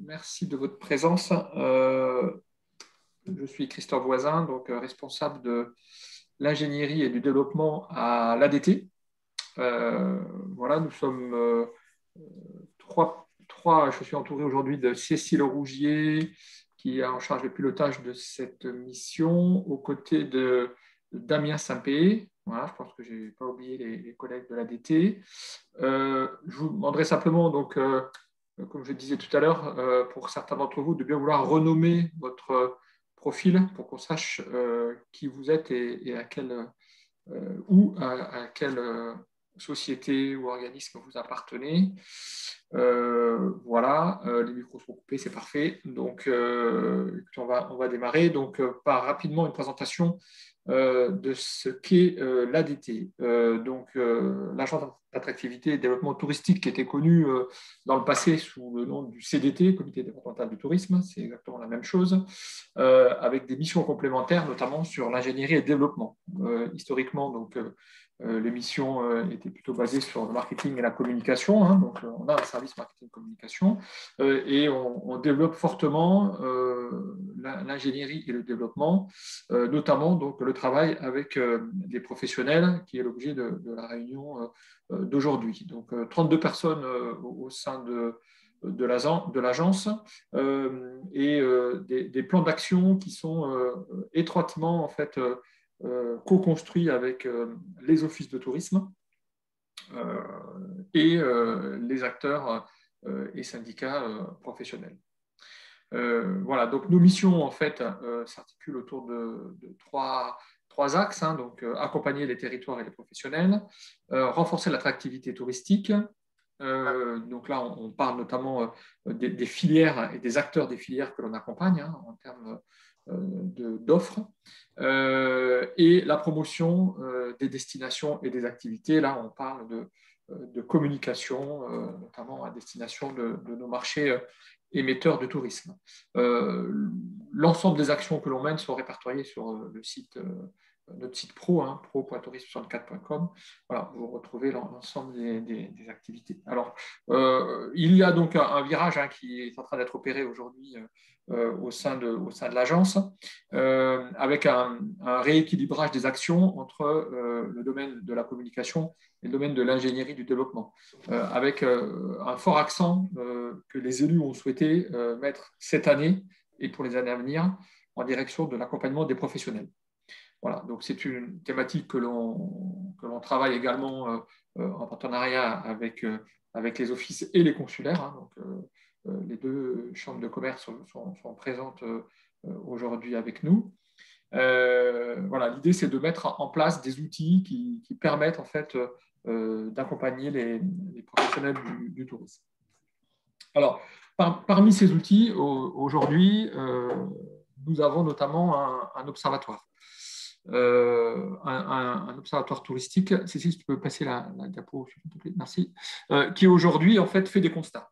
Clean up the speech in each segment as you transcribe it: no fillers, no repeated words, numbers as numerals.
Merci de votre présence. Je suis Christophe Voisin, donc responsable de l'ingénierie et du développement à l'ADT. Voilà, nous sommes trois. Je suis entouré aujourd'hui de Cécile Rougier, qui est en charge du pilotage de cette mission, aux côtés de Damien Saint-Pé. Voilà, je pense que je n'ai pas oublié les collègues de l'ADT. Je vous demanderai simplement, donc, comme je disais tout à l'heure, pour certains d'entre vous, de bien vouloir renommer votre profil pour qu'on sache qui vous êtes et à quelle, à quelle société ou organisme vous appartenez. Voilà, les micros sont coupés, c'est parfait. Donc, on va démarrer. Donc, par rapidement une présentation de ce qu'est l'ADT. Donc, l'agence d'attractivité et développement touristique qui était connu dans le passé sous le nom du CDT, Comité départemental du tourisme, c'est exactement la même chose, avec des missions complémentaires, notamment sur l'ingénierie et le développement. Historiquement, donc, les missions étaient plutôt basées sur le marketing et la communication. Hein, donc, on a un service marketing-communication et on développe fortement l'ingénierie et le développement, notamment donc, le travail avec des professionnels, qui est l'objet de la réunion d'aujourd'hui. Donc, 32 personnes au sein de l'agence et des plans d'action qui sont étroitement en fait, co-construits avec les offices de tourisme et les acteurs et syndicats professionnels. Voilà, donc nos missions en fait s'articulent autour de trois axes, hein, donc accompagner les territoires et les professionnels, renforcer l'attractivité touristique. Donc là, on parle notamment des filières et des acteurs des filières que l'on accompagne hein, en termes d'offres, et la promotion des destinations et des activités. Là, on parle de communication, notamment à destination de nos marchés émetteurs de tourisme. L'ensemble des actions que l'on mène sont répertoriées sur le site, notre site pro, hein, pro.tourisme64.com. Voilà, vous retrouvez l'ensemble des activités. Alors, il y a donc un virage hein, qui est en train d'être opéré aujourd'hui au sein de l'agence, avec un rééquilibrage des actions entre le domaine de la communication et le domaine de l'ingénierie du développement, avec un fort accent que les élus ont souhaité mettre cette année et pour les années à venir en direction de l'accompagnement des professionnels. Voilà, donc c'est une thématique que l'on travaille également en partenariat avec les offices et les consulaires. Hein, donc, les deux chambres de commerce sont présentes aujourd'hui avec nous. Voilà, l'idée, c'est de mettre en place des outils qui permettent en fait d'accompagner les professionnels du tourisme. Alors, parmi ces outils, aujourd'hui, nous avons notamment un observatoire. Un observatoire touristique. Cécile, si tu peux passer la diapo, s'il te plaît, merci. Qui aujourd'hui, en fait, fait des constats.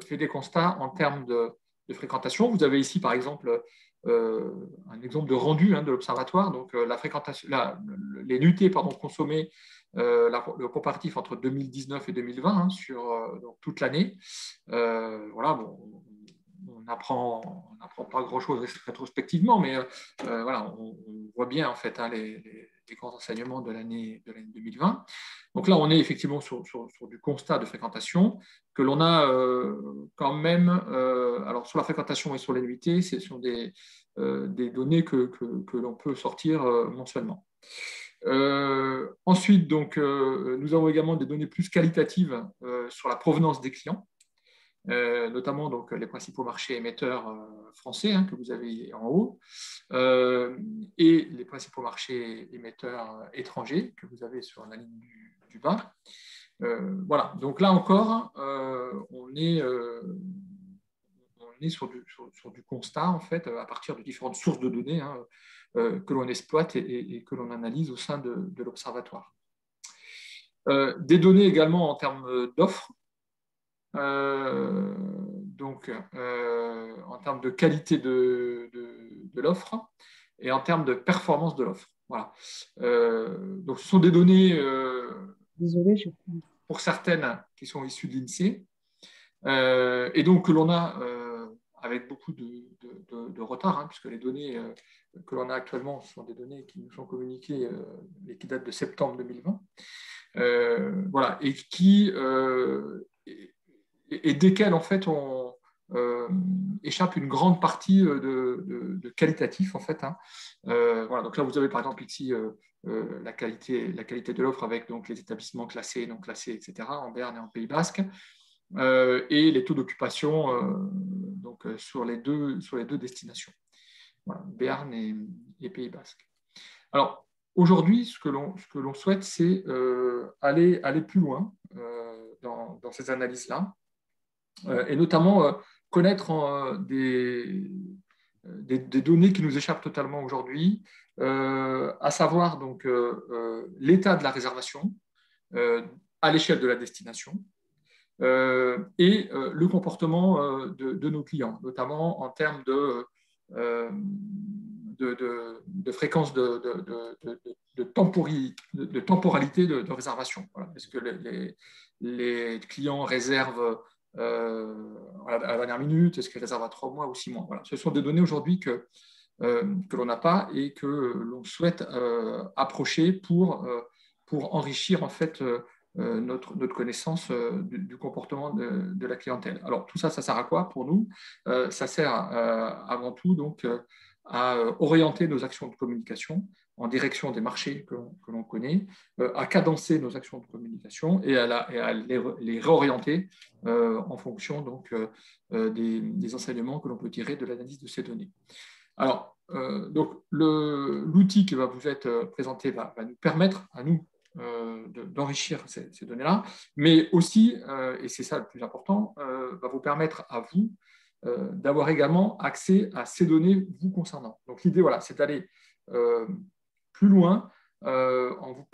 Fait des constats en termes de fréquentation. Vous avez ici, par exemple, un exemple de rendu hein, de l'observatoire. Donc, la fréquentation, les nuitées consommées, le comparatif entre 2019 et 2020 hein, sur donc, toute l'année. Voilà, bon, on n'apprend pas grand-chose rétrospectivement, mais voilà, on voit bien en fait hein, les grands enseignements de l'année 2020. Donc là, on est effectivement sur du constat de fréquentation que l'on a quand même. Alors sur la fréquentation et sur les nuitées, ce sont des données que l'on peut sortir mensuellement. Ensuite, donc, nous avons également des données plus qualitatives sur la provenance des clients. Notamment donc, les principaux marchés émetteurs français hein, que vous avez en haut, et les principaux marchés émetteurs étrangers que vous avez sur la ligne du bas. Voilà, donc là encore, on est sur du constat, en fait, à partir de différentes sources de données hein, que l'on exploite et que l'on analyse au sein de l'observatoire. Des données également en termes d'offres. Donc, en termes de qualité de l'offre et en termes de performance de l'offre. Voilà. Donc, ce sont des données, Désolée, pour certaines, qui sont issues de l'INSEE, et donc que l'on a avec beaucoup de retard, hein, puisque les données que l'on a actuellement sont des données qui nous sont communiquées et qui datent de septembre 2020, voilà, et desquelles en fait échappe une grande partie de qualitatif en fait, hein. Voilà, donc là vous avez par exemple ici la qualité de l'offre avec donc les établissements classés, non classés, etc. en Béarn et en Pays Basque, et les taux d'occupation donc sur les deux destinations, voilà, Béarn et Pays Basque. Alors aujourd'hui, ce que l'on souhaite, c'est aller plus loin dans ces analyses-là, et notamment connaître des données qui nous échappent totalement aujourd'hui, à savoir donc l'état de la réservation à l'échelle de la destination, et le comportement de nos clients, notamment en termes de fréquence de temporalité de réservation. Voilà. Est-ce que les clients réservent à la dernière minute? Est-ce qu'ils réservent à 3 mois ou 6 mois? Voilà. Ce sont des données aujourd'hui que l'on n'a pas et que l'on souhaite approcher pour enrichir en fait notre connaissance du comportement de la clientèle. Alors tout ça, ça sert à quoi pour nous? Ça sert avant tout donc à orienter nos actions de communication en direction des marchés que l'on connaît, à cadencer nos actions de communication et à les réorienter en fonction donc des enseignements que l'on peut tirer de l'analyse de ces données. Alors, donc l'outil qui va vous être présenté va nous permettre à nous d'enrichir ces données-là, mais aussi, et c'est ça le plus important, va vous permettre à vous d'avoir également accès à ces données vous concernant. Donc l'idée, voilà, c'est d'aller plus loin en vous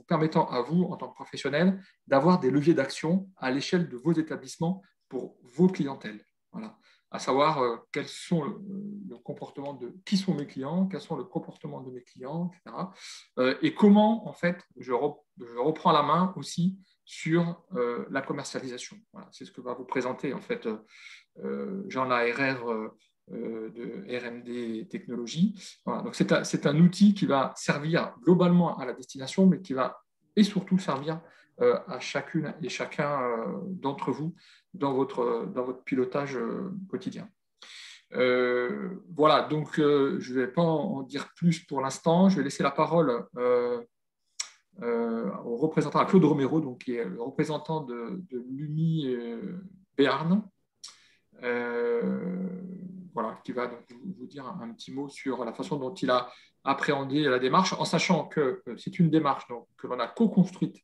permettant à vous, en tant que professionnel, d'avoir des leviers d'action à l'échelle de vos établissements pour vos clientèles. Voilà. À savoir quels sont le comportement de qui sont mes clients, quels sont le comportement de mes clients, etc. Et comment, en fait, je reprends la main aussi sur la commercialisation. Voilà, c'est ce que va vous présenter, en fait, Jean Laherrère de RMD Technologies. Voilà, donc c'est un outil qui va servir globalement à la destination, mais qui va et surtout servir à chacune et chacun d'entre vous dans votre pilotage quotidien. Voilà, donc je ne vais pas en dire plus pour l'instant. Je vais laisser la parole au représentant, à Claude Romero, donc, qui est le représentant de l'UMI Béarn, voilà, qui va donc vous dire un petit mot sur la façon dont il a appréhendé la démarche, en sachant que c'est une démarche donc, que l'on a co-construite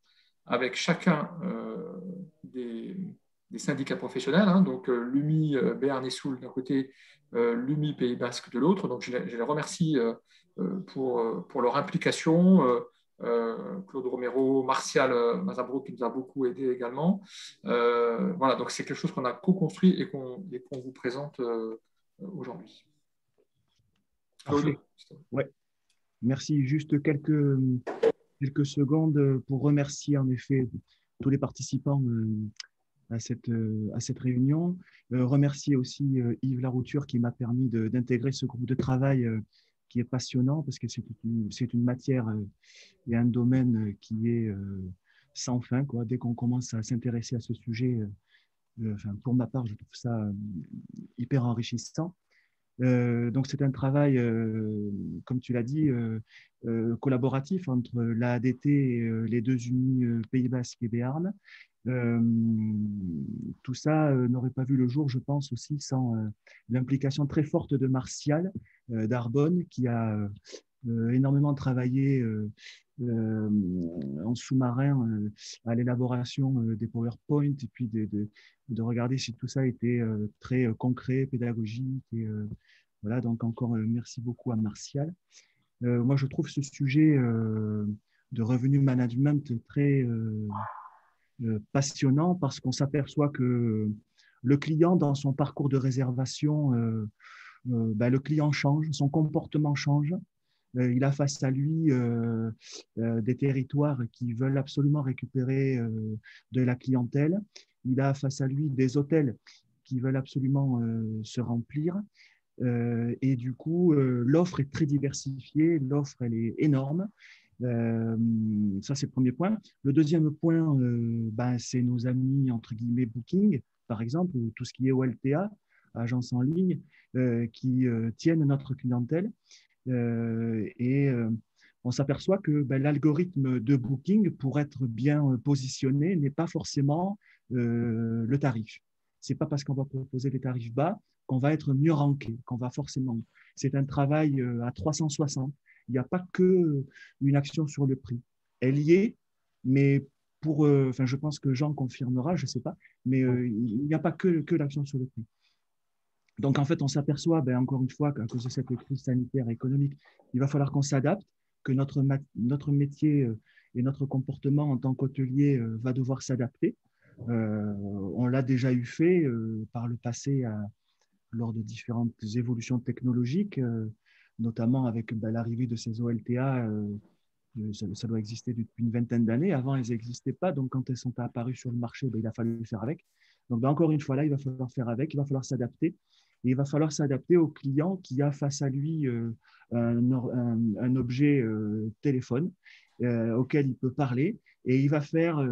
avec chacun des syndicats professionnels, hein, donc l'UMI Béarn et Soul d'un côté, l'UMI Pays Basque de l'autre. Donc je les remercie pour leur implication. Claude Romero, Martial Mazabro qui nous a beaucoup aidé également. Voilà, donc c'est quelque chose qu'on a co-construit et qu'on vous présente aujourd'hui. Claude. Ouais. Merci. Juste quelques secondes pour remercier en effet tous les participants à cette réunion. Remercier aussi Yves Larouture qui m'a permis d'intégrer ce groupe de travail qui est passionnant parce que c'est une matière et un domaine qui est sans fin, quoi. Dès qu'on commence à s'intéresser à ce sujet, enfin, pour ma part, je trouve ça hyper enrichissant. Donc, c'est un travail, comme tu l'as dit, collaboratif entre l'AADT et les deux unis Pays Basque et Béarn. Tout ça n'aurait pas vu le jour, je pense, aussi sans l'implication très forte de Martial d'Arbonne, qui a énormément travaillé en sous-marin à l'élaboration des PowerPoint et puis de regarder si tout ça était très concret, pédagogique. Et, voilà, donc encore merci beaucoup à Martial. Moi, je trouve ce sujet de revenu management très passionnant parce qu'on s'aperçoit que le client, dans son parcours de réservation, ben, le client change, son comportement change. Il a face à lui des territoires qui veulent absolument récupérer de la clientèle. il a face à lui des hôtels qui veulent absolument se remplir. Et du coup, l'offre est très diversifiée, l'offre, elle est énorme. Ça, c'est le premier point. Le deuxième point, c'est nos amis, entre guillemets, Booking, par exemple, ou tout ce qui est OLTA, agence en ligne, qui tiennent notre clientèle. On s'aperçoit que l'algorithme de Booking, pour être bien positionné, n'est pas forcément le tarif. Ce n'est pas parce qu'on va proposer des tarifs bas qu'on va être mieux ranké, qu'on va forcément. C'est un travail à 360. Il n'y a pas qu'une action sur le prix. Elle y est, mais je pense que Jean confirmera, je ne sais pas, mais il n'y a pas que l'action sur le prix. Donc, en fait, on s'aperçoit, encore une fois, qu'à cause de cette crise sanitaire et économique, il va falloir qu'on s'adapte, que notre métier et notre comportement en tant qu'hôtelier va devoir s'adapter. On l'a déjà eu fait par le passé lors de différentes évolutions technologiques, notamment avec l'arrivée de ces OLTA. Ça doit exister depuis une vingtaine d'années. Avant, elles n'existaient pas. Donc, quand elles sont apparues sur le marché, il a fallu faire avec. Donc, encore une fois, là, il va falloir faire avec, il va falloir s'adapter. Et il va falloir s'adapter au client qui a face à lui un objet téléphone auquel il peut parler. Et il va faire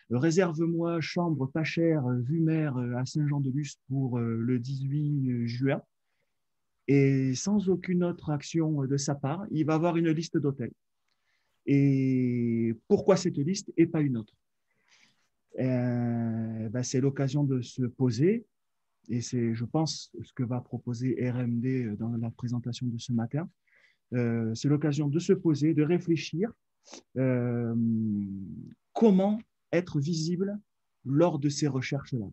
réserve-moi chambre pas chère, vue mer à Saint-Jean-de-Luz pour le 18 juin. Et sans aucune autre action de sa part, il va avoir une liste d'hôtels. Et pourquoi cette liste et pas une autre? C'est l'occasion de se poser, et c'est, je pense, ce que va proposer RMD dans la présentation de ce matin. C'est l'occasion de se poser, de réfléchir comment être visible lors de ces recherches-là.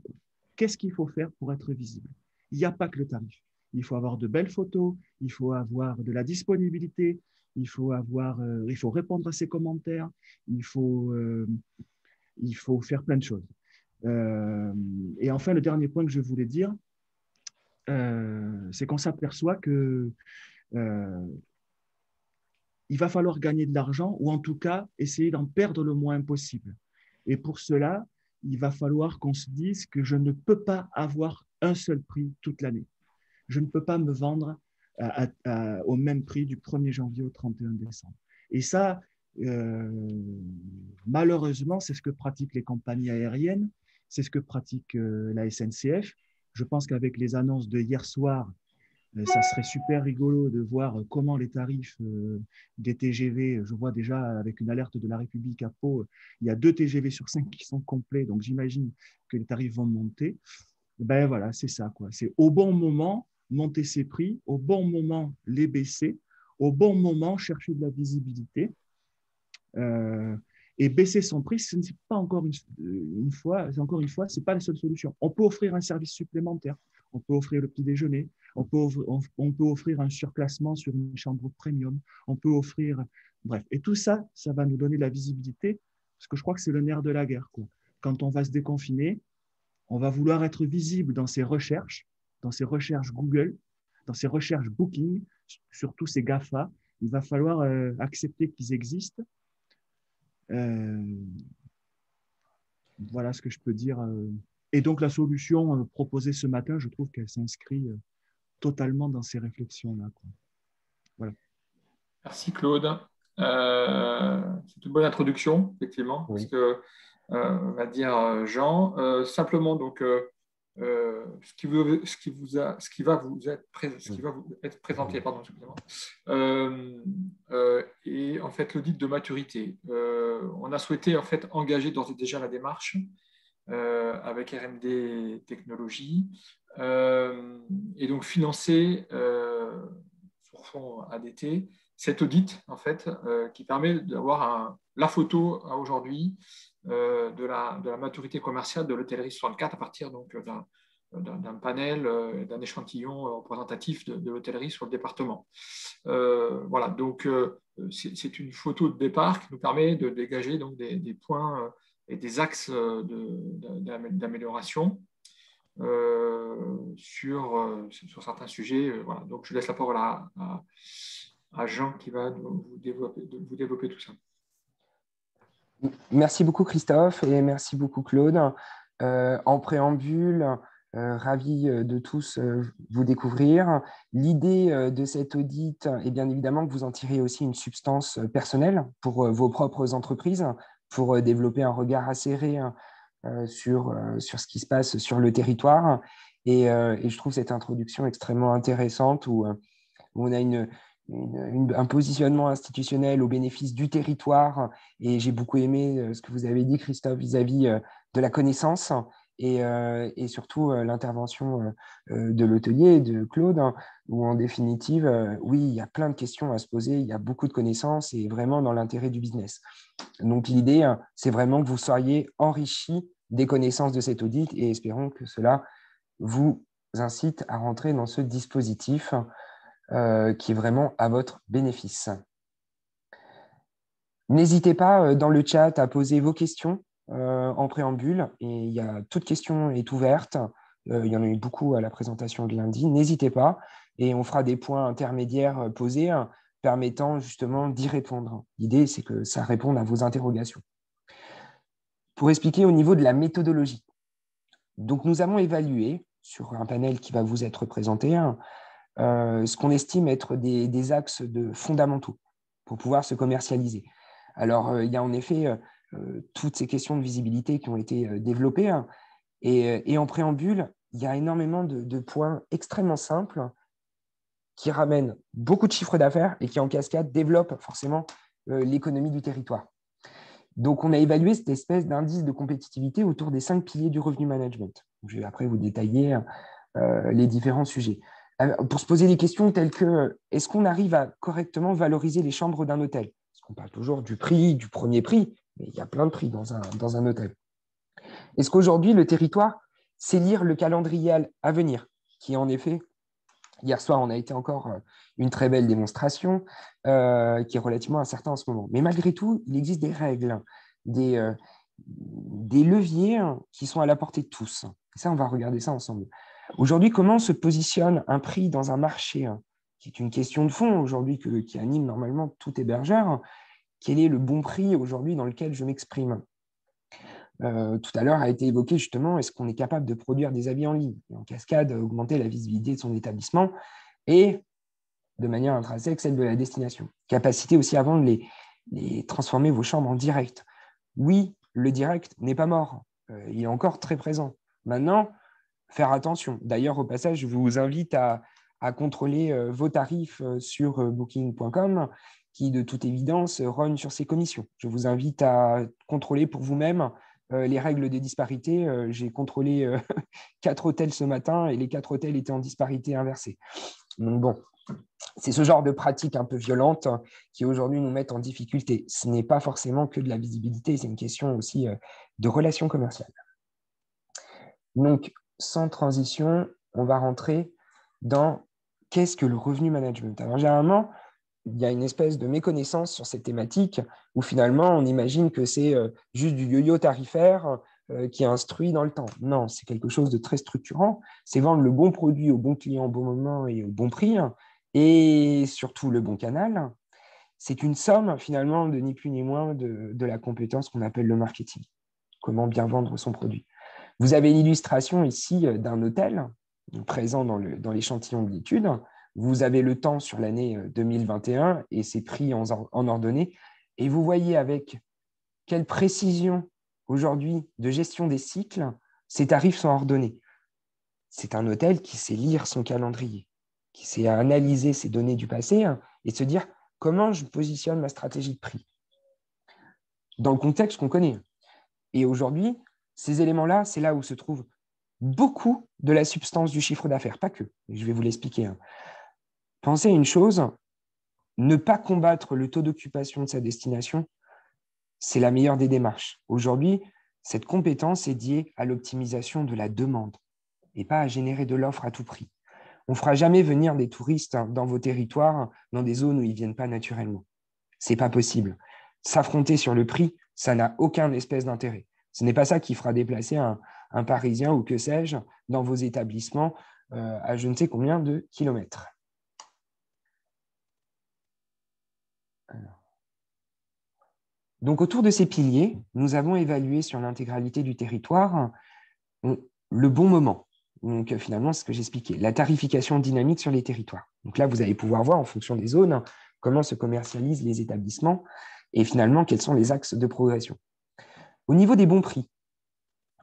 Qu'est-ce qu'il faut faire pour être visible? Il n'y a pas que le tarif. Il faut avoir de belles photos, il faut avoir de la disponibilité, il faut répondre à ses commentaires, il faut faire plein de choses. Et enfin, le dernier point que je voulais dire, c'est qu'on s'aperçoit que il va falloir gagner de l'argent ou en tout cas essayer d'en perdre le moins possible. Et pour cela, il va falloir qu'on se dise que je ne peux pas avoir un seul prix toute l'année. Je ne peux pas me vendre au même prix du 1er janvier au 31 décembre. Et ça, malheureusement, c'est ce que pratiquent les compagnies aériennes, c'est ce que pratique la SNCF. Je pense qu'avec les annonces de hier soir, ça serait super rigolo de voir comment les tarifs des TGV, je vois déjà avec une alerte de la République à Pau, il y a 2 TGV sur 5 qui sont complets, donc j'imagine que les tarifs vont monter. Voilà, c'est ça, quoi. C'est au bon moment monter ses prix, au bon moment les baisser, au bon moment chercher de la visibilité. Et baisser son prix, ce n'est pas encore une fois, c'est pas la seule solution. On peut offrir un service supplémentaire, on peut offrir le petit déjeuner, on peut offrir un surclassement sur une chambre premium, on peut offrir, bref. Et tout ça, ça va nous donner de la visibilité, parce que je crois que c'est le nerf de la guerre, quoi. Quand on va se déconfiner, on va vouloir être visible dans ses recherches Google, dans ses recherches Booking, sur tous ces GAFA. Il va falloir accepter qu'ils existent. Voilà ce que je peux dire. Et donc, la solution proposée ce matin, je trouve qu'elle s'inscrit totalement dans ces réflexions-là. Voilà. Merci Claude. C'est une bonne introduction, effectivement, oui. Parce que, va dire Jean. Simplement, donc, ce qui va vous être présenté, pardon, et en fait l'audit de maturité. On a souhaité en fait engager d'ores et déjà la démarche avec RMD Technologies et donc financer sur fonds ADT cet audit en fait qui permet d'avoir la photo à aujourd'hui de la maturité commerciale de l'hôtellerie 64 à partir donc d'un panel, d'un échantillon représentatif de l'hôtellerie sur le département. Voilà, donc c'est une photo de départ qui nous permet de dégager donc, des points et des axes d'amélioration sur certains sujets. Voilà. Donc je laisse la parole à Jean qui va vous développer tout ça. Merci beaucoup Christophe et merci beaucoup Claude. En préambule, ravi de tous vous découvrir. L'idée de cet audit est bien évidemment que vous en tirez aussi une substance personnelle pour vos propres entreprises, pour développer un regard acéré sur ce qui se passe sur le territoire. Et je trouve cette introduction extrêmement intéressante où on a un positionnement institutionnel au bénéfice du territoire. Et j'ai beaucoup aimé ce que vous avez dit, Christophe, vis-à-vis de la connaissance et surtout l'intervention de l'hôtelier, de Claude, hein, où en définitive, oui, il y a plein de questions à se poser, il y a beaucoup de connaissances et vraiment dans l'intérêt du business. Donc l'idée, c'est vraiment que vous soyez enrichis des connaissances de cet audit et espérons que cela vous incite à rentrer dans ce dispositif qui est vraiment à votre bénéfice. N'hésitez pas dans le chat à poser vos questions en préambule. Et il y a toute question est ouverte. Il y en a eu beaucoup à la présentation de lundi. N'hésitez pas et on fera des points intermédiaires posés permettant justement d'y répondre. L'idée, c'est que ça réponde à vos interrogations. Pour expliquer au niveau de la méthodologie. Donc, nous avons évalué sur un panel qui va vous être présenté ce qu'on estime être des axes fondamentaux pour pouvoir se commercialiser. Alors, il y a en effet toutes ces questions de visibilité qui ont été développées. Et en préambule, il y a énormément de points extrêmement simples qui ramènent beaucoup de chiffres d'affaires et qui, en cascade, développent forcément l'économie du territoire. Donc, on a évalué cette espèce d'indice de compétitivité autour des 5 piliers du revenu management. Je vais après vous détailler les différents sujets. Pour se poser des questions telles que est-ce qu'on arrive à correctement valoriser les chambres d'un hôtel? Parce qu'on parle toujours du prix, du premier prix, mais il y a plein de prix dans un hôtel. Est-ce qu'aujourd'hui, le territoire sait lire le calendrier à venir, qui est en effet, hier soir, on a été encore une très belle démonstration, qui est relativement incertain en ce moment. Mais malgré tout, il existe des règles, des leviers qui sont à la portée de tous. Et ça, on va regarder ça ensemble. Aujourd'hui, comment se positionne un prix dans un marché, qui est une question de fond aujourd'hui qui anime normalement tout hébergeur? Quel est le bon prix aujourd'hui dans lequel je m'exprime? Tout à l'heure a été évoqué justement, est-ce qu'on est capable de produire des habits en ligne et en cascade, augmenter la visibilité de son établissement et de manière intrinsèque celle de la destination. Capacité aussi avant de les transformer vos chambres en direct. Oui, le direct n'est pas mort, il est encore très présent. Maintenant, faire attention. D'ailleurs, au passage, je vous invite à contrôler vos tarifs sur booking.com qui, de toute évidence, rogne sur ses commissions. Je vous invite à contrôler pour vous-même les règles de disparité. J'ai contrôlé 4 hôtels ce matin et les 4 hôtels étaient en disparité inversée. Donc bon, c'est ce genre de pratiques un peu violentes qui aujourd'hui nous mettent en difficulté. Ce n'est pas forcément que de la visibilité, c'est une question aussi de relations commerciales. Donc, sans transition, on va rentrer dans qu'est-ce que le revenu management. Alors, généralement, il y a une espèce de méconnaissance sur cette thématique où finalement, on imagine que c'est juste du yo-yo tarifaire qui est instruit dans le temps. Non, c'est quelque chose de très structurant. C'est vendre le bon produit au bon client au bon moment et au bon prix et surtout le bon canal. C'est une somme finalement de ni plus ni moins de la compétence qu'on appelle le marketing. Comment bien vendre son produit. Vous avez l'illustration ici d'un hôtel présent dans l'échantillon de l'étude. Vous avez le temps sur l'année 2021 et ses prix en ordonnée. Et vous voyez avec quelle précision aujourd'hui de gestion des cycles, ces tarifs sont ordonnés. C'est un hôtel qui sait lire son calendrier, qui sait analyser ses données du passé et se dire comment je positionne ma stratégie de prix dans le contexte qu'on connaît. Et aujourd'hui, ces éléments-là, c'est là où se trouve beaucoup de la substance du chiffre d'affaires, pas que, je vais vous l'expliquer. Pensez à une chose, ne pas combattre le taux d'occupation de sa destination, c'est la meilleure des démarches. Aujourd'hui, cette compétence est liée à l'optimisation de la demande et pas à générer de l'offre à tout prix. On ne fera jamais venir des touristes dans vos territoires, dans des zones où ils ne viennent pas naturellement. Ce n'est pas possible. S'affronter sur le prix, ça n'a aucun espèce d'intérêt. Ce n'est pas ça qui fera déplacer un Parisien ou que sais-je dans vos établissements à je ne sais combien de kilomètres. Donc, autour de ces piliers, nous avons évalué sur l'intégralité du territoire le bon moment. Donc, finalement, c'est ce que j'expliquais, la tarification dynamique sur les territoires. Donc là, vous allez pouvoir voir, en fonction des zones, comment se commercialisent les établissements et finalement, quels sont les axes de progression. Au niveau des bons prix,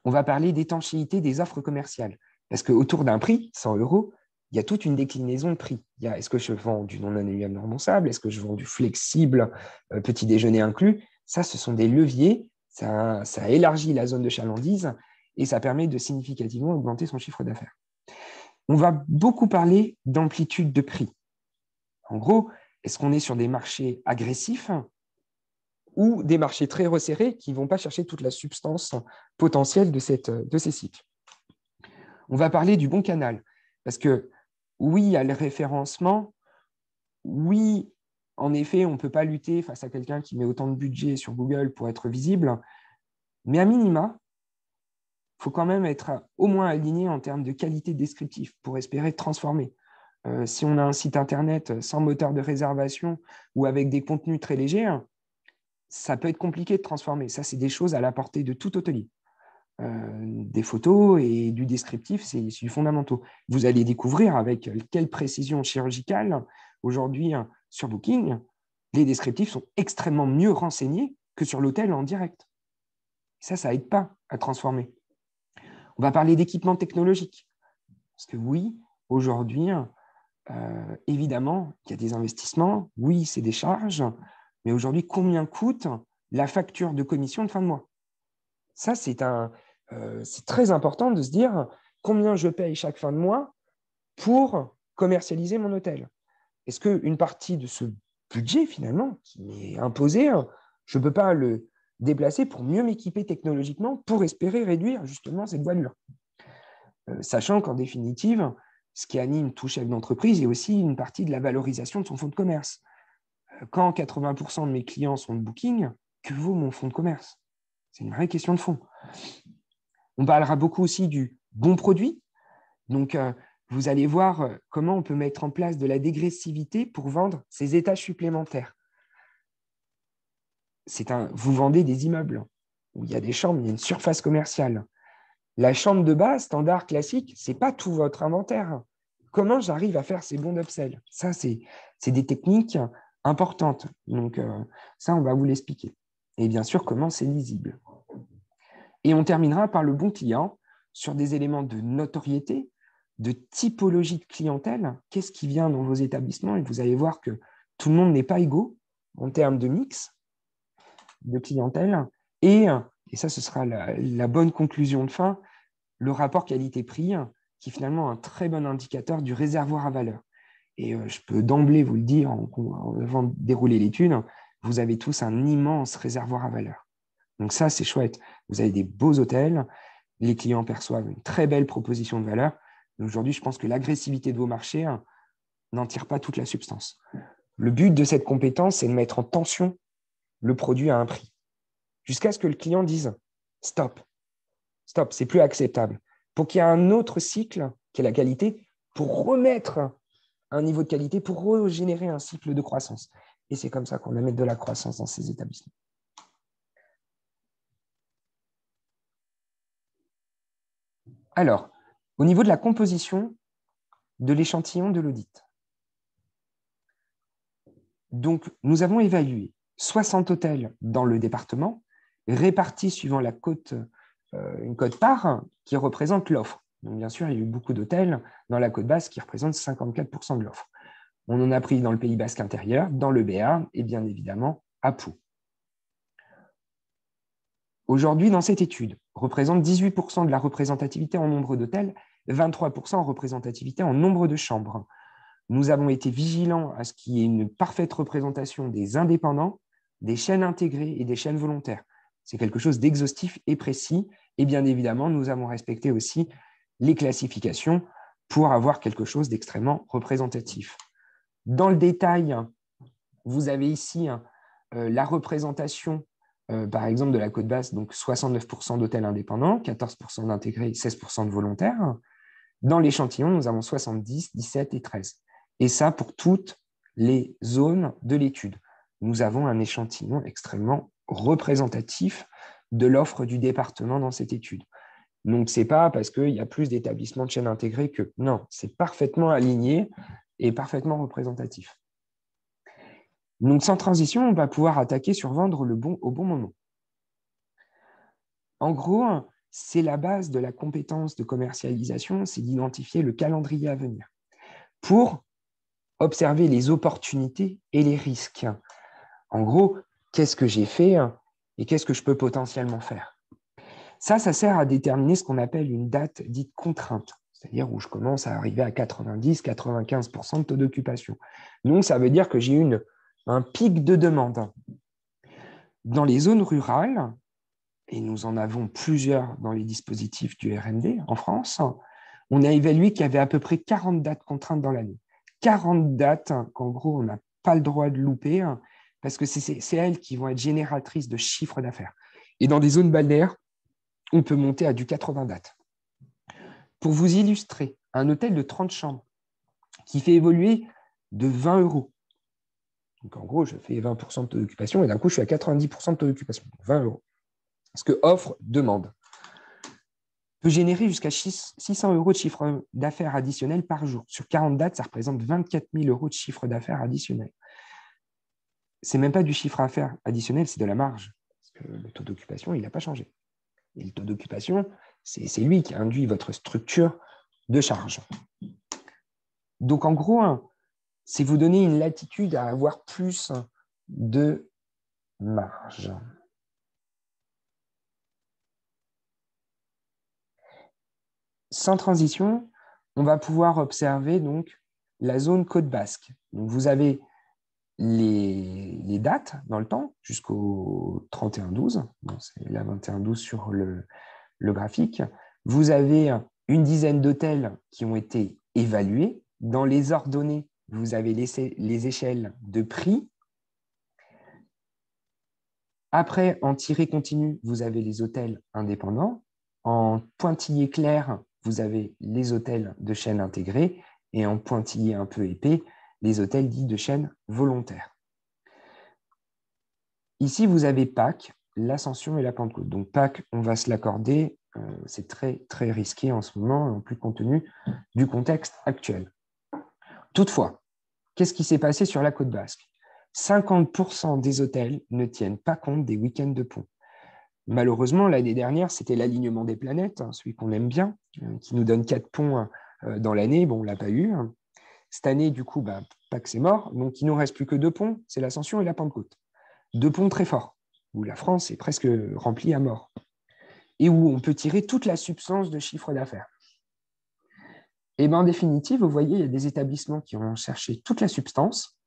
on va parler d'étanchéité des offres commerciales. Parce qu'autour d'un prix, 100 €, il y a toute une déclinaison de prix. Est-ce que je vends du non annuel non remboursable? Est-ce que je vends du flexible, petit déjeuner inclus? Ça, ce sont des leviers. Ça élargit la zone de chalandise et ça permet de significativement augmenter son chiffre d'affaires. On va beaucoup parler d'amplitude de prix. En gros, est-ce qu'on est sur des marchés agressifs ou des marchés très resserrés qui ne vont pas chercher toute la substance potentielle de ces cycles? On va parler du bon canal, parce que oui, il y a le référencement, oui, en effet, on ne peut pas lutter face à quelqu'un qui met autant de budget sur Google pour être visible, mais à minima, il faut quand même être au moins aligné en termes de qualité descriptive pour espérer transformer. Si on a un site internet sans moteur de réservation ou avec des contenus très légers, ça peut être compliqué de transformer. Ça, c'est des choses à la portée de tout hôtelier. Des photos et du descriptif, c'est du fondamental. Vous allez découvrir avec quelle précision chirurgicale, aujourd'hui, sur Booking, les descriptifs sont extrêmement mieux renseignés que sur l'hôtel en direct. Ça n'aide pas à transformer. On va parler d'équipement technologique. Parce que oui, aujourd'hui, évidemment, il y a des investissements, oui, c'est des charges, mais aujourd'hui, combien coûte la facture de commission de fin de mois? Ça, c'est très important de se dire combien je paye chaque fin de mois pour commercialiser mon hôtel. Est-ce qu'une partie de ce budget, finalement, qui m'est imposé, je ne peux pas le déplacer pour mieux m'équiper technologiquement pour espérer réduire justement cette voilure? Sachant qu'en définitive, ce qui anime tout chef d'entreprise est aussi une partie de la valorisation de son fonds de commerce. Quand 80% de mes clients sont de Booking, que vaut mon fonds de commerce? C'est une vraie question de fond. On parlera beaucoup aussi du bon produit. Donc, vous allez voir comment on peut mettre en place de la dégressivité pour vendre ces étages supplémentaires. Vous vendez des immeubles où il y a des chambres, il y a une surface commerciale. La chambre de base, standard, classique, ce n'est pas tout votre inventaire. Comment j'arrive à faire ces bons upsells? Ça, c'est des techniques importantes. Donc, ça, on va vous l'expliquer. Et bien sûr, comment c'est lisible. Et on terminera par le bon client sur des éléments de notoriété, de typologie de clientèle. Qu'est-ce qui vient dans vos établissements? Et vous allez voir que tout le monde n'est pas égaux en termes de mix de clientèle. Et ça, ce sera la bonne conclusion de fin, le rapport qualité-prix, qui est finalement un très bon indicateur du réservoir à valeur. Et je peux d'emblée vous le dire, avant de dérouler l'étude, vous avez tous un immense réservoir à valeur. Donc ça, c'est chouette. Vous avez des beaux hôtels, les clients perçoivent une très belle proposition de valeur. Aujourd'hui, je pense que l'agressivité de vos marchés n'en tire pas toute la substance. Le but de cette compétence, c'est de mettre en tension le produit à un prix, jusqu'à ce que le client dise « stop, c'est plus acceptable ». Pour qu'il y ait un autre cycle, qui est la qualité, pour remettre un niveau de qualité, pour régénérer un cycle de croissance. Et c'est comme ça qu'on amène de la croissance dans ces établissements. Alors, au niveau de la composition de l'échantillon de l'audit, donc nous avons évalué 60 hôtels dans le département, répartis suivant la cote, une cote-part qui représente l'offre. Donc, bien sûr, il y a eu beaucoup d'hôtels dans la côte basque qui représentent 54% de l'offre. On en a pris dans le Pays basque intérieur, dans le Béarn et bien évidemment à Pau. Aujourd'hui, dans cette étude, représente 18% de la représentativité en nombre d'hôtels, 23% en représentativité en nombre de chambres. Nous avons été vigilants à ce qu'il y ait une parfaite représentation des indépendants, des chaînes intégrées et des chaînes volontaires. C'est quelque chose d'exhaustif et précis. Et bien évidemment, nous avons respecté aussi les classifications pour avoir quelque chose d'extrêmement représentatif. Dans le détail, vous avez ici la représentation, par exemple, de la côte basse, donc 69% d'hôtels indépendants, 14% d'intégrés, 16% de volontaires. Dans l'échantillon, nous avons 70, 17 et 13. Et ça pour toutes les zones de l'étude. Nous avons un échantillon extrêmement représentatif de l'offre du département dans cette étude. Donc, ce n'est pas parce qu'il y a plus d'établissements de chaînes intégrées que… Non, c'est parfaitement aligné et parfaitement représentatif. Donc, sans transition, on va pouvoir attaquer sur vendre au bon moment. En gros, c'est la base de la compétence de commercialisation, c'est d'identifier le calendrier à venir pour observer les opportunités et les risques. En gros, qu'est-ce que j'ai fait et qu'est-ce que je peux potentiellement faire? Ça sert à déterminer ce qu'on appelle une date dite contrainte, c'est-à-dire où je commence à arriver à 90-95% de taux d'occupation. Donc, ça veut dire que j'ai un pic de demande. Dans les zones rurales, et nous en avons plusieurs dans les dispositifs du RND en France, on a évalué qu'il y avait à peu près 40 dates contraintes dans l'année. 40 dates qu'en gros, on n'a pas le droit de louper parce que c'est elles qui vont être génératrices de chiffre d'affaires. Et dans des zones balnéaires, on peut monter à du 80 dates. Pour vous illustrer, un hôtel de 30 chambres qui fait évoluer de 20 €. Donc en gros, je fais 20% de taux d'occupation et d'un coup, je suis à 90% de taux d'occupation. 20 €. Ce que offre, demande, peut générer jusqu'à 600 € de chiffre d'affaires additionnel par jour. Sur 40 dates, ça représente 24 000 € de chiffre d'affaires additionnel. Ce n'est même pas du chiffre d'affaires additionnel, c'est de la marge. Parce que le taux d'occupation, il n'a pas changé. Et le taux d'occupation, c'est lui qui induit votre structure de charge. Donc, en gros, c'est vous donner une latitude à avoir plus de marge. Sans transition, on va pouvoir observer donc la zone Côte Basque. Donc, vous avez les dates dans le temps jusqu'au 31-12. C'est la 21-12 sur le graphique. Vous avez une dizaine d'hôtels qui ont été évalués. Dans les ordonnées, vous avez les échelles de prix. Après, en tiré continu, vous avez les hôtels indépendants. En pointillé clair, vous avez les hôtels de chaîne intégrée. Et en pointillé un peu épais, les hôtels dits de chaîne volontaire. Ici, vous avez Pâques, l'Ascension et la Pentecôte. Donc Pâques, on va se l'accorder. C'est très, très risqué en ce moment, en plus compte tenu du contexte actuel. Toutefois, qu'est-ce qui s'est passé sur la Côte Basque? 50% des hôtels ne tiennent pas compte des week-ends de pont. Malheureusement, l'année dernière, c'était l'alignement des planètes, celui qu'on aime bien, qui nous donne 4 ponts dans l'année. Bon, on ne l'a pas eu. Cette année, du coup, Pâques, c'est mort. Donc, il ne nous reste plus que 2 ponts, c'est l'Ascension et la Pentecôte. 2 ponts très forts, où la France est presque remplie à mort. Et où on peut tirer toute la substance de chiffre d'affaires. Et en définitive, vous voyez, il y a des établissements qui ont cherché toute la substance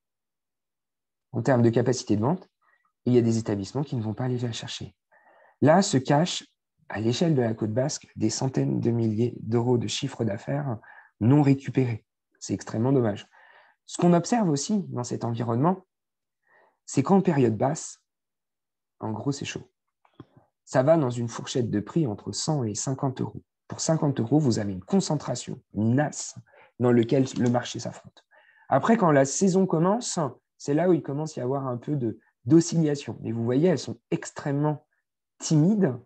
en termes de capacité de vente, et il y a des établissements qui ne vont pas aller la chercher. Là se cachent, à l'échelle de la Côte Basque, des centaines de milliers d'euros de chiffre d'affaires non récupérés. C'est extrêmement dommage. Ce qu'on observe aussi dans cet environnement, c'est qu'en période basse, en gros, c'est chaud. Ça va dans une fourchette de prix entre 100 et 50 €. Pour 50 €, vous avez une concentration, une nasse dans laquelle le marché s'affronte. Après, quand la saison commence, c'est là où il commence à y avoir un peu d'oscillation. Mais vous voyez, elles sont extrêmement timides.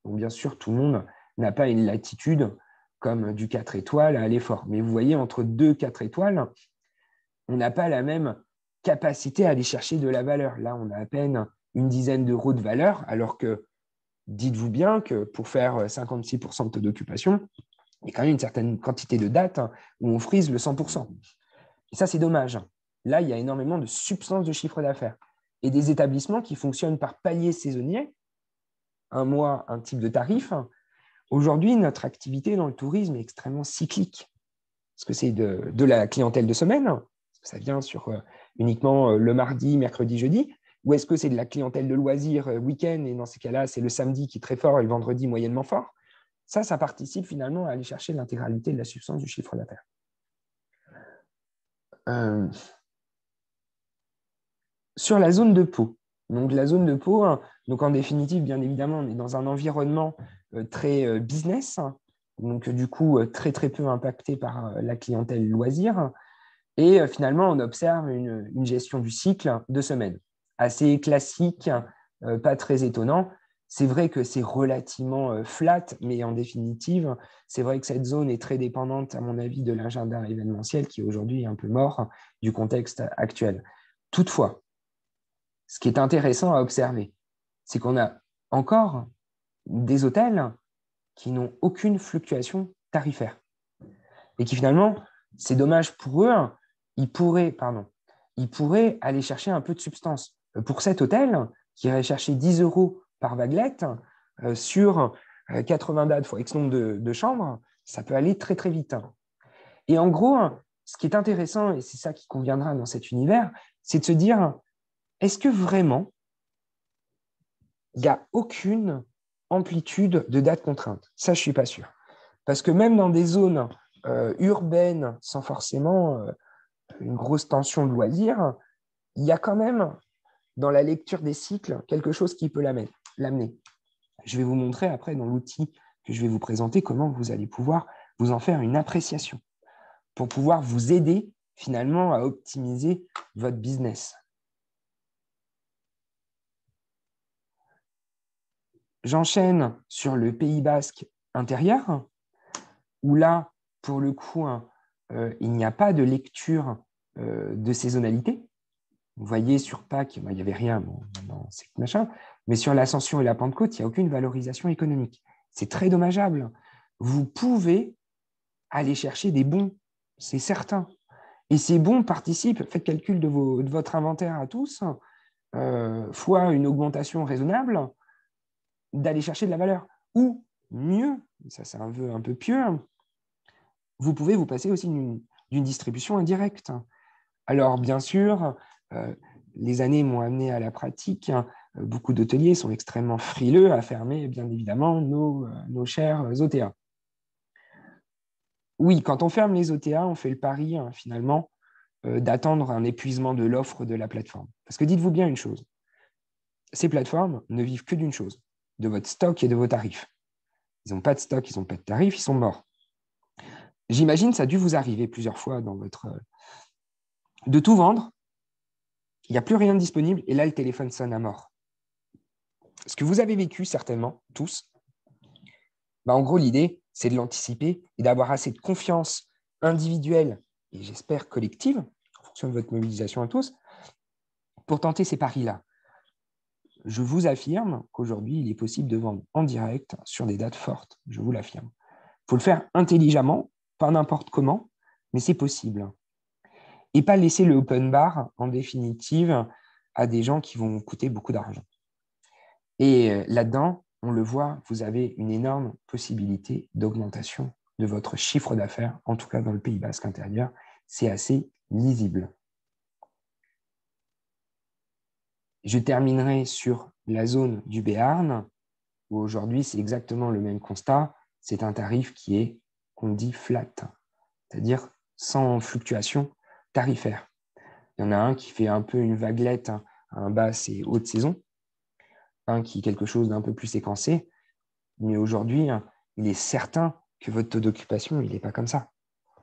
Donc, bien sûr, tout le monde n'a pas une latitude comme du 4 étoiles à aller fort. Mais vous voyez, entre 2 et 4 étoiles, on n'a pas la même capacité à aller chercher de la valeur. Là, on a à peine une dizaine d'euros de valeur, alors que dites-vous bien que pour faire 56% de taux d'occupation, il y a quand même une certaine quantité de dates où on frise le 100%. Et ça, c'est dommage. Là, il y a énormément de substance de chiffre d'affaires. Et des établissements qui fonctionnent par palier saisonnier, un mois, un type de tarif. Aujourd'hui, notre activité dans le tourisme est extrêmement cyclique. Est-ce que c'est de la clientèle de semaine? Est-ce que ça vient sur uniquement le mardi, mercredi, jeudi? Ou est-ce que c'est de la clientèle de loisirs week-end, et dans ces cas-là, c'est le samedi qui est très fort et le vendredi moyennement fort? Ça participe finalement à aller chercher l'intégralité de la substance du chiffre d'affaires. Sur la zone de Pau. Donc la zone de Pau, donc en définitive, bien évidemment, on est dans un environnement très business, donc du coup très très peu impacté par la clientèle loisir. Et finalement, on observe une gestion du cycle de semaine. Assez classique, pas très étonnant. C'est vrai que c'est relativement flat, mais en définitive, c'est vrai que cette zone est très dépendante, à mon avis, de l'agenda événementiel qui aujourd'hui est un peu mort du contexte actuel. Toutefois, ce qui est intéressant à observer, c'est qu'on a encore des hôtels qui n'ont aucune fluctuation tarifaire et qui finalement, c'est dommage pour eux, ils pourraient aller chercher un peu de substance. Pour cet hôtel, qui irait chercher 10 € par vaguelette sur 80 dates fois X nombre de chambres, ça peut aller très très vite. Et en gros, ce qui est intéressant, et c'est ça qui conviendra dans cet univers, c'est de se dire, est-ce que vraiment il n'y a aucune amplitude de dates contraintes? Ça, je ne suis pas sûr. Parce que même dans des zones urbaines, sans forcément une grosse tension de loisirs, il y a quand même, dans la lecture des cycles, quelque chose qui peut l'amener. Je vais vous montrer après, dans l'outil que je vais vous présenter, comment vous allez pouvoir vous en faire une appréciation pour pouvoir vous aider finalement à optimiser votre business. J'enchaîne sur le Pays basque intérieur, où là, pour le coup, il n'y a pas de lecture de saisonnalité. Vous voyez, sur Pâques, il n'y avait rien dans ces machins, mais sur l'Ascension et la Pentecôte, il n'y a aucune valorisation économique. C'est très dommageable. Vous pouvez aller chercher des bons, c'est certain. Et ces bons participent, faites calcul de votre inventaire à tous, fois une augmentation raisonnable, d'aller chercher de la valeur. Ou mieux, ça c'est un vœu un peu pieux, vous pouvez vous passer aussi d'une distribution indirecte. Alors bien sûr, les années m'ont amené à la pratique. Beaucoup d'hôteliers sont extrêmement frileux à fermer, bien évidemment, nos chers OTA. Oui, quand on ferme les OTA, on fait le pari, finalement, d'attendre un épuisement de l'offre de la plateforme. Parce que dites-vous bien une chose, ces plateformes ne vivent que d'une chose, de votre stock et de vos tarifs. Ils n'ont pas de stock, ils n'ont pas de tarifs, ils sont morts. J'imagine que ça a dû vous arriver plusieurs fois de tout vendre, il n'y a plus rien de disponible, et là, le téléphone sonne à mort. Ce que vous avez vécu, certainement, tous, en gros, l'idée, c'est de l'anticiper et d'avoir assez de confiance individuelle et j'espère collective, en fonction de votre mobilisation à tous, pour tenter ces paris-là. Je vous affirme qu'aujourd'hui, il est possible de vendre en direct sur des dates fortes, je vous l'affirme. Il faut le faire intelligemment, pas n'importe comment, mais c'est possible. Et pas laisser le open bar, en définitive, à des gens qui vont coûter beaucoup d'argent. Et là-dedans, on le voit, vous avez une énorme possibilité d'augmentation de votre chiffre d'affaires, en tout cas dans le Pays basque intérieur. C'est assez lisible. Je terminerai sur la zone du Béarn, où aujourd'hui, c'est exactement le même constat. C'est un tarif qui est, qu'on dit, flat, c'est-à-dire sans fluctuation tarifaire. Il y en a un qui fait un peu une vaguelette à un basse et haute saison, un qui est quelque chose d'un peu plus séquencé, mais aujourd'hui, il est certain que votre taux d'occupation, il n'est pas comme ça.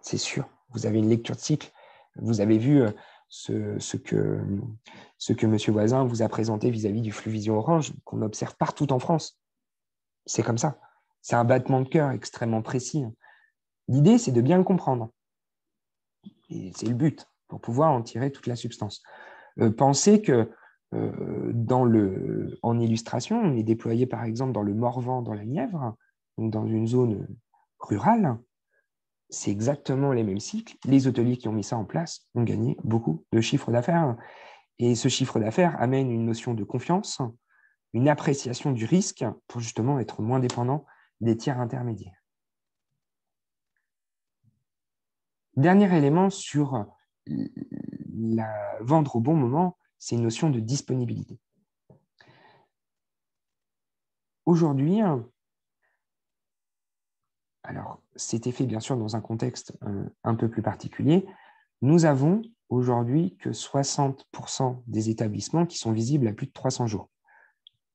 C'est sûr. Vous avez une lecture de cycle. Vous avez vu ce que M. Voisin vous a présenté vis-à-vis du Fluvision Orange, qu'on observe partout en France. C'est comme ça. C'est un battement de cœur extrêmement précis. L'idée, c'est de bien le comprendre. Et c'est le but, pour pouvoir en tirer toute la substance. Pensez que en illustration, on est déployé par exemple dans le Morvan, dans la Nièvre, donc dans une zone rurale. C'est exactement les mêmes cycles. Les hôteliers qui ont mis ça en place ont gagné beaucoup de chiffre d'affaires. Et ce chiffre d'affaires amène une notion de confiance, une appréciation du risque pour justement être moins dépendant des tiers intermédiaires. Dernier élément sur la vendre au bon moment, c'est une notion de disponibilité. Aujourd'hui, alors c'était fait bien sûr dans un contexte un peu plus particulier, nous avons aujourd'hui que 60% des établissements qui sont visibles à plus de 300 jours.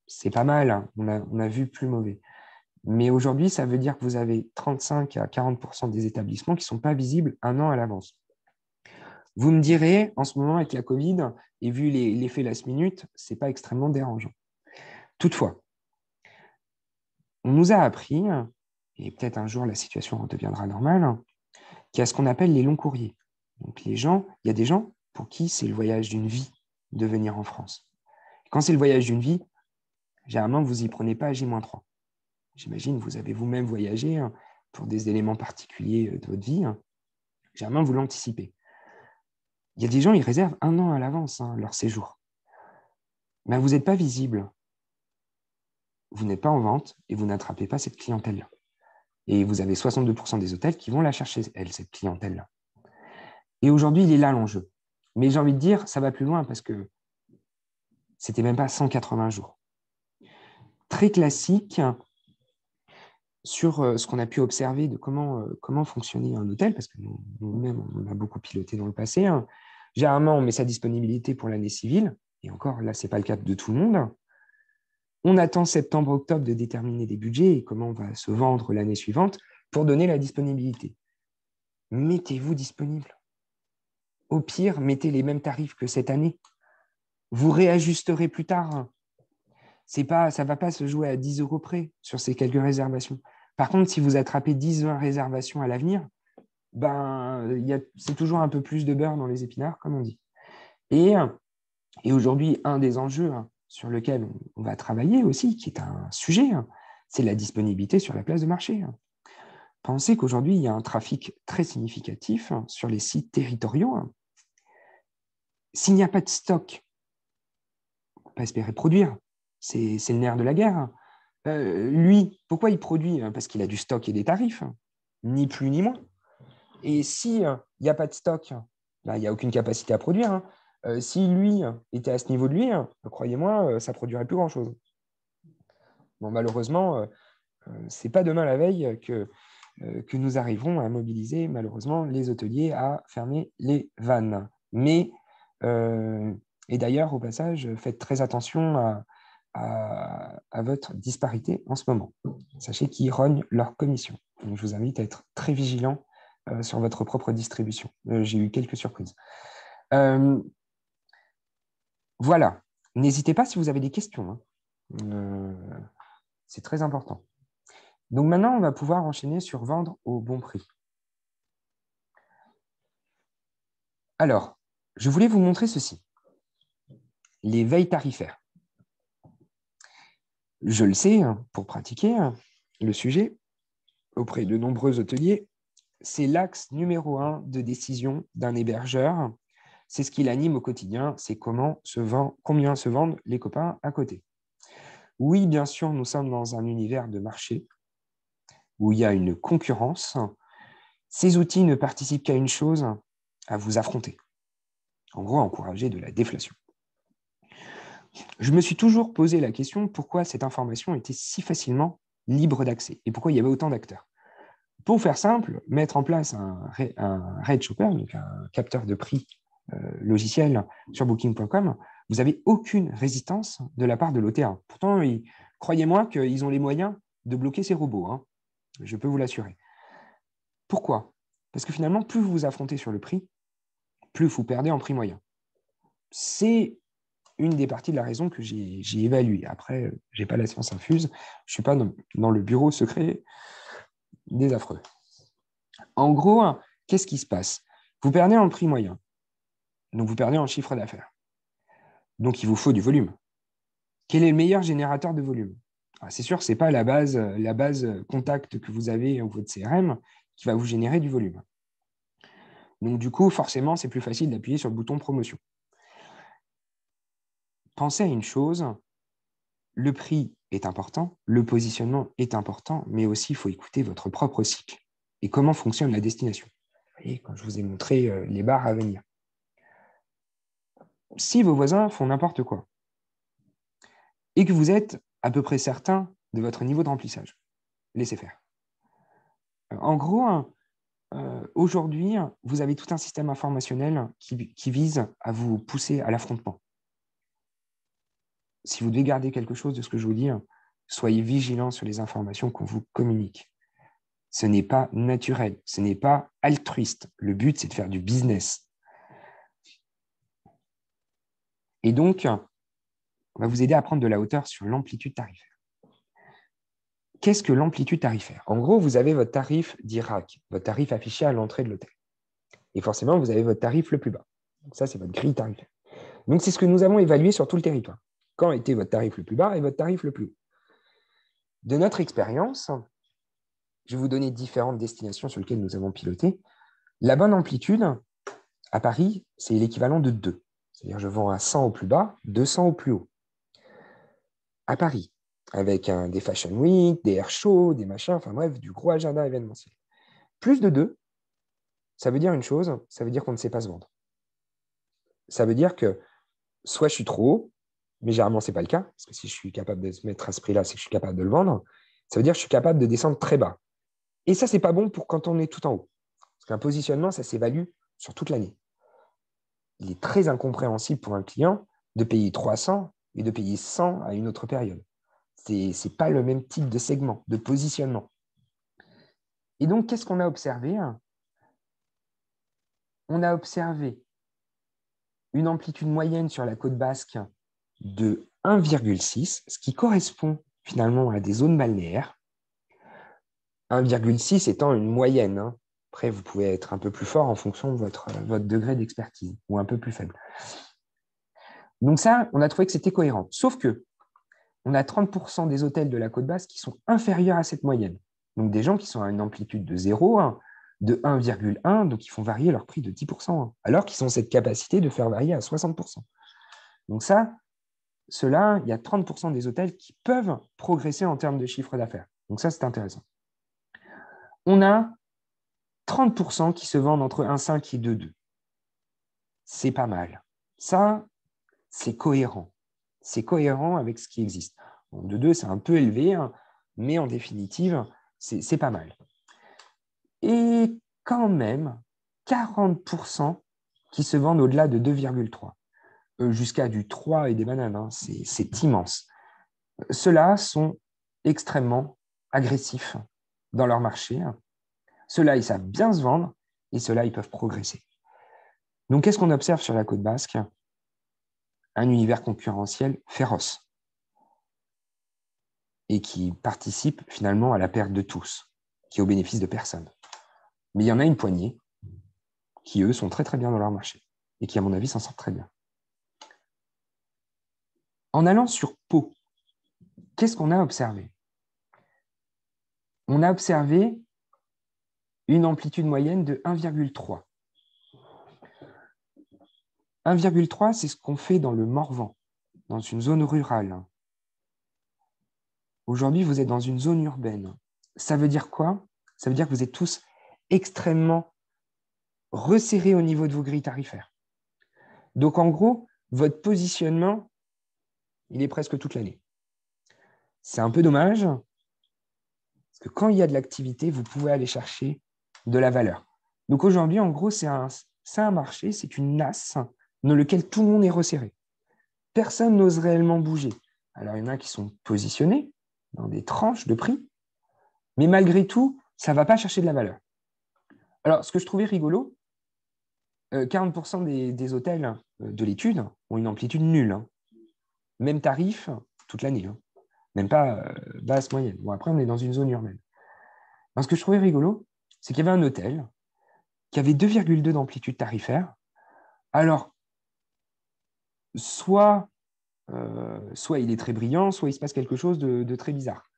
C'est pas mal, hein, on a vu plus mauvais. Mais aujourd'hui, ça veut dire que vous avez 35 à 40% des établissements qui ne sont pas visibles un an à l'avance. Vous me direz, en ce moment, avec la Covid, et vu l'effet last minute, ce n'est pas extrêmement dérangeant. Toutefois, On nous a appris, et peut-être un jour la situation redeviendra normale, qu'il y a ce qu'on appelle les longs courriers. Donc il y a des gens pour qui c'est le voyage d'une vie de venir en France. Quand c'est le voyage d'une vie, généralement, vous n'y prenez pas à J-3. J'imagine, vous avez vous-même voyagé pour des éléments particuliers de votre vie. Généralement, vous l'anticipez. Il y a des gens, ils réservent 1 an à l'avance leur séjour. Mais vous n'êtes pas visible. Vous n'êtes pas en vente et vous n'attrapez pas cette clientèle-là. Et vous avez 62% des hôtels qui vont la chercher, elle, cette clientèle-là. Et aujourd'hui, il est là l'enjeu. Mais j'ai envie de dire, ça va plus loin parce que c'était même pas 180 jours. Très classique sur ce qu'on a pu observer de comment fonctionnait un hôtel, parce que nous-mêmes, on a beaucoup piloté dans le passé. Généralement, on met sa disponibilité pour l'année civile, et encore, là, ce n'est pas le cas de tout le monde. On attend septembre-octobre de déterminer les budgets et comment on va se vendre l'année suivante pour donner la disponibilité. Mettez-vous disponible. Au pire, mettez les mêmes tarifs que cette année. Vous réajusterez plus tard. Ça ne va pas se jouer à 10 € près sur ces quelques réservations. Par contre, si vous attrapez 10-20 réservations à l'avenir, c'est toujours un peu plus de beurre dans les épinards, comme on dit. Et aujourd'hui, un des enjeux sur lequel on va travailler aussi, qui est un sujet, c'est la disponibilité sur la place de marché. Pensez qu'aujourd'hui, il y a un trafic très significatif sur les sites territoriaux. S'il n'y a pas de stock, on ne peut pas espérer produire. C'est le nerf de la guerre. Lui, pourquoi il produit? Parce qu'il a du stock et des tarifs, ni plus ni moins. Et s'il n'y a pas de stock, il n'y a aucune capacité à produire. Si lui était à ce niveau de lui, croyez-moi, ça ne produirait plus grand-chose. Bon, malheureusement, ce n'est pas demain la veille que nous arriverons à mobiliser, malheureusement, les hôteliers à fermer les vannes. Et d'ailleurs, au passage, faites très attention à votre disparité en ce moment. Sachez qu'ils rognent leur commission. Donc, je vous invite à être très vigilant sur votre propre distribution. J'ai eu quelques surprises. Voilà. N'hésitez pas si vous avez des questions. C'est très important. Donc maintenant, on va pouvoir enchaîner sur vendre au bon prix. Alors, je voulais vous montrer ceci. Les veilles tarifaires. Je le sais, pour pratiquer le sujet auprès de nombreux hôteliers, c'est l'axe numéro 1 de décision d'un hébergeur. C'est ce qui l'anime au quotidien, c'est combien se vendent les copains à côté. Oui, bien sûr, nous sommes dans un univers de marché où il y a une concurrence. Ces outils ne participent qu'à une chose, à vous affronter. En gros, à encourager de la déflation. Je me suis toujours posé la question pourquoi cette information était si facilement libre d'accès et pourquoi il y avait autant d'acteurs. Pour faire simple, mettre en place un rate shopper, donc un capteur de prix logiciel sur Booking.com, vous n'avez aucune résistance de la part de l'OTA. Pourtant, croyez-moi qu'ils ont les moyens de bloquer ces robots. Je peux vous l'assurer. Pourquoi? Parce que finalement, plus vous vous affrontez sur le prix, plus vous perdez en prix moyen. C'est une des parties de la raison que j'ai évaluée. Après, je n'ai pas la science infuse, je ne suis pas dans le bureau secret des affreux. En gros, qu'est-ce qui se passe? Vous perdez en prix moyen, donc vous perdez en chiffre d'affaires. Donc, il vous faut du volume. Quel est le meilleur générateur de volume? C'est sûr, ce n'est pas la base contact que vous avez dans votre CRM qui va vous générer du volume. Donc, du coup, forcément, c'est plus facile d'appuyer sur le bouton promotion. Pensez à une chose, le prix est important, le positionnement est important, mais aussi il faut écouter votre propre cycle et comment fonctionne la destination. Vous voyez, quand je vous ai montré les bars à venir. Si vos voisins font n'importe quoi et que vous êtes à peu près certain de votre niveau de remplissage, laissez faire. En gros, aujourd'hui, vous avez tout un système informationnel qui vise à vous pousser à l'affrontement. Si vous devez garder quelque chose de ce que je vous dis, soyez vigilant sur les informations qu'on vous communique. Ce n'est pas naturel, ce n'est pas altruiste. Le but, c'est de faire du business. Et donc, on va vous aider à prendre de la hauteur sur l'amplitude tarifaire. qu'est-ce que l'amplitude tarifaire? En gros, vous avez votre tarif d'Irak, votre tarif affiché à l'entrée de l'hôtel. Et forcément, vous avez votre tarif le plus bas. Donc ça, c'est votre grille tarifaire. Donc, c'est ce que nous avons évalué sur tout le territoire. Quand était votre tarif le plus bas et votre tarif le plus haut? De notre expérience, je vais vous donner différentes destinations sur lesquelles nous avons piloté. La bonne amplitude, à Paris, c'est l'équivalent de 2. C'est-à-dire je vends à 100 au plus bas, 200 au plus haut. À Paris, avec des Fashion Week, des air shows, des machins, enfin bref, du gros agenda événementiel. Plus de 2, ça veut dire une chose, ça veut dire qu'on ne sait pas se vendre. Ça veut dire que soit je suis trop haut, mais généralement, ce n'est pas le cas, parce que si je suis capable de se mettre à ce prix-là, c'est que je suis capable de le vendre. Ça veut dire que je suis capable de descendre très bas. Et ça, ce n'est pas bon pour quand on est tout en haut. Parce qu'un positionnement, ça s'évalue sur toute l'année. Il est très incompréhensible pour un client de payer 300 et de payer 100 à une autre période. Ce n'est pas le même type de segment, de positionnement. Et donc, qu'est-ce qu'on a observé? On a observé une amplitude moyenne sur la côte basque de 1,6, ce qui correspond finalement à des zones balnéaires. 1,6 étant une moyenne. Après, vous pouvez être un peu plus fort en fonction de votre degré d'expertise, ou un peu plus faible. Donc ça, on a trouvé que c'était cohérent. Sauf que on a 30% des hôtels de la côte basque qui sont inférieurs à cette moyenne. Donc des gens qui sont à une amplitude de 0, de 1,1, donc ils font varier leur prix de 10%, alors qu'ils ont cette capacité de faire varier à 60%. Donc ça, cela, il y a 30% des hôtels qui peuvent progresser en termes de chiffre d'affaires. Donc ça, c'est intéressant. On a 30% qui se vendent entre 1,5 et 2,2. C'est pas mal. Ça, c'est cohérent. C'est cohérent avec ce qui existe. Bon, 2,2, c'est un peu élevé, mais en définitive, c'est pas mal. Et quand même, 40% qui se vendent au-delà de 2,3. Jusqu'à du 3 et des bananes, c'est immense. Ceux-là sont extrêmement agressifs dans leur marché. Ceux-là, ils savent bien se vendre et ceux-là, ils peuvent progresser. Donc, qu'est-ce qu'on observe sur la côte basque? Un univers concurrentiel féroce et qui participe finalement à la perte de tous, qui est au bénéfice de personne. Mais il y en a une poignée qui, eux, sont très très bien dans leur marché et qui, à mon avis, s'en sortent très bien. En allant sur Pau, qu'est-ce qu'on a observé? On a observé une amplitude moyenne de 1,3. 1,3, c'est ce qu'on fait dans le Morvan, dans une zone rurale. Aujourd'hui, vous êtes dans une zone urbaine. Ça veut dire quoi? Ça veut dire que vous êtes tous extrêmement resserrés au niveau de vos grilles tarifaires. Donc, en gros, votre positionnement, il est presque toute l'année. C'est un peu dommage, parce que quand il y a de l'activité, vous pouvez aller chercher de la valeur. Donc, aujourd'hui, en gros, c'est un marché, c'est une nasse dans laquelle tout le monde est resserré. Personne n'ose réellement bouger. Alors, il y en a qui sont positionnés dans des tranches de prix, mais malgré tout, ça ne va pas chercher de la valeur. Alors, ce que je trouvais rigolo, 40% des hôtels de l'étude ont une amplitude nulle. Même tarif toute l'année. Même pas basse moyenne. Bon, après, on est dans une zone urbaine. Alors, ce que je trouvais rigolo, c'est qu'il y avait un hôtel qui avait 2,2 d'amplitude tarifaire. Alors, soit il est très brillant, soit il se passe quelque chose de très bizarre.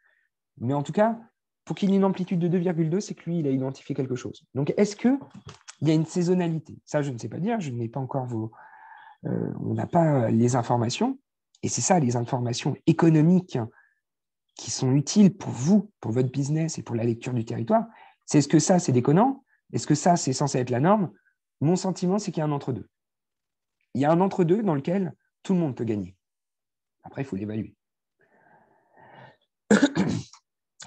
Mais en tout cas, pour qu'il ait une amplitude de 2,2, c'est que lui, il a identifié quelque chose. Donc, est-ce qu'il y a une saisonnalité? Ça, je ne sais pas dire, je n'ai pas encore on n'a pas les informations. Et c'est ça, les informations économiques qui sont utiles pour vous, pour votre business et pour la lecture du territoire. C'est est-ce que ça, c'est déconnant? Est-ce que ça, c'est censé être la norme? Mon sentiment, c'est qu'il y a un entre-deux. Il y a un entre-deux dans lequel tout le monde peut gagner. Après, il faut l'évaluer.